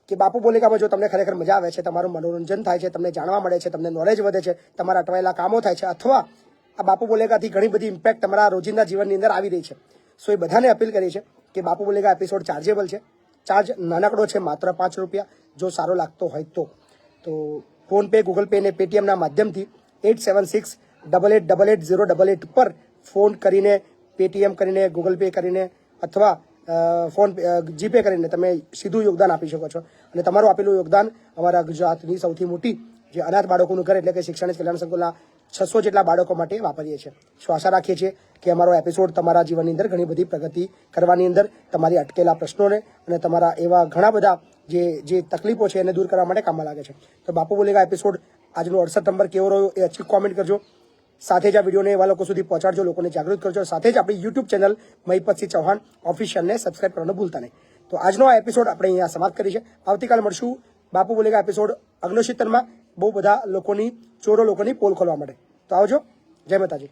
કે બાપુ બોલેગામાં જો તમને ખરેખર મજા આવે છે, તમારું મનોરંજન થાય છે, તમને જાણવા મળે છે, તમને નોલેજ વધે છે, તમારા અટવાયેલા કામો થાય છે, અથવા આ બાપુ બોલેગાથી ઘણી બધી ઇમ્પેક્ટ તમારા રોજિંદા જીવનની અંદર આવી રહી છે, સો એ બધાને અપીલ કરી છે કે બાપુ બોલેગા એપિસોડ ચાર્જેબલ છે. ચાર્જ નાનકડો છે, માત્ર ₹5. જો સારો લાગતો હોય તો ફોનપે, ગૂગલ પે અને પેટીએમના માધ્યમથી 8768880888 પર ફોન કરીને, પેટીએમ કરીને, ગૂગલ પે કરીને અથવા જીપે કરીને તમે સીધું યોગદાન આપી શકો છો. અને તમારું આપેલું યોગદાન અમારા ગુજરાતની સૌથી મોટી જે અનાથ બાળકોનું ઘર એટલે કે શિક્ષણ કલ્યાણ સંકુલના 600 જેટલા બાળકો માટે વાપરીએ છીએ. શું આશા રાખીએ છીએ કે અમારો એપિસોડ તમારા જીવનની અંદર ઘણી બધી પ્રગતિ કરવાની અંદર, તમારી અટકેલા પ્રશ્નોને અને તમારા એવા ઘણા બધા જે તકલીફો છે એને દૂર કરવા માટે કામમાં લાગે છે. તો બાપુ બોલેગા એપિસોડ આજનો 68 નંબર કેવો રહ્યો એ અચૂક કોમેન્ટ કરજો. સાથે જ આ વિડીયોને એવા લોકો સુધી પહોંચાડજો, લોકોને જાગૃત કરજો. સાથે જ આપણી યુટ્યુબ ચેનલ મહિપતસિંહ ચૌહાણ ઓફિશિયલને સબસ્ક્રાઇબ કરવાનું ભૂલતા નહીં. તો આજનો આ એપિસોડ આપણે અહીંયા સમાપ્ત કરી છે. આવતીકાલે મળશું બાપુ બોલેગા એપિસોડ 69માં બહુ બધા ચોરો લોકોની પોલ ખોલવા માટે. તો આવજો. જય માતાજી.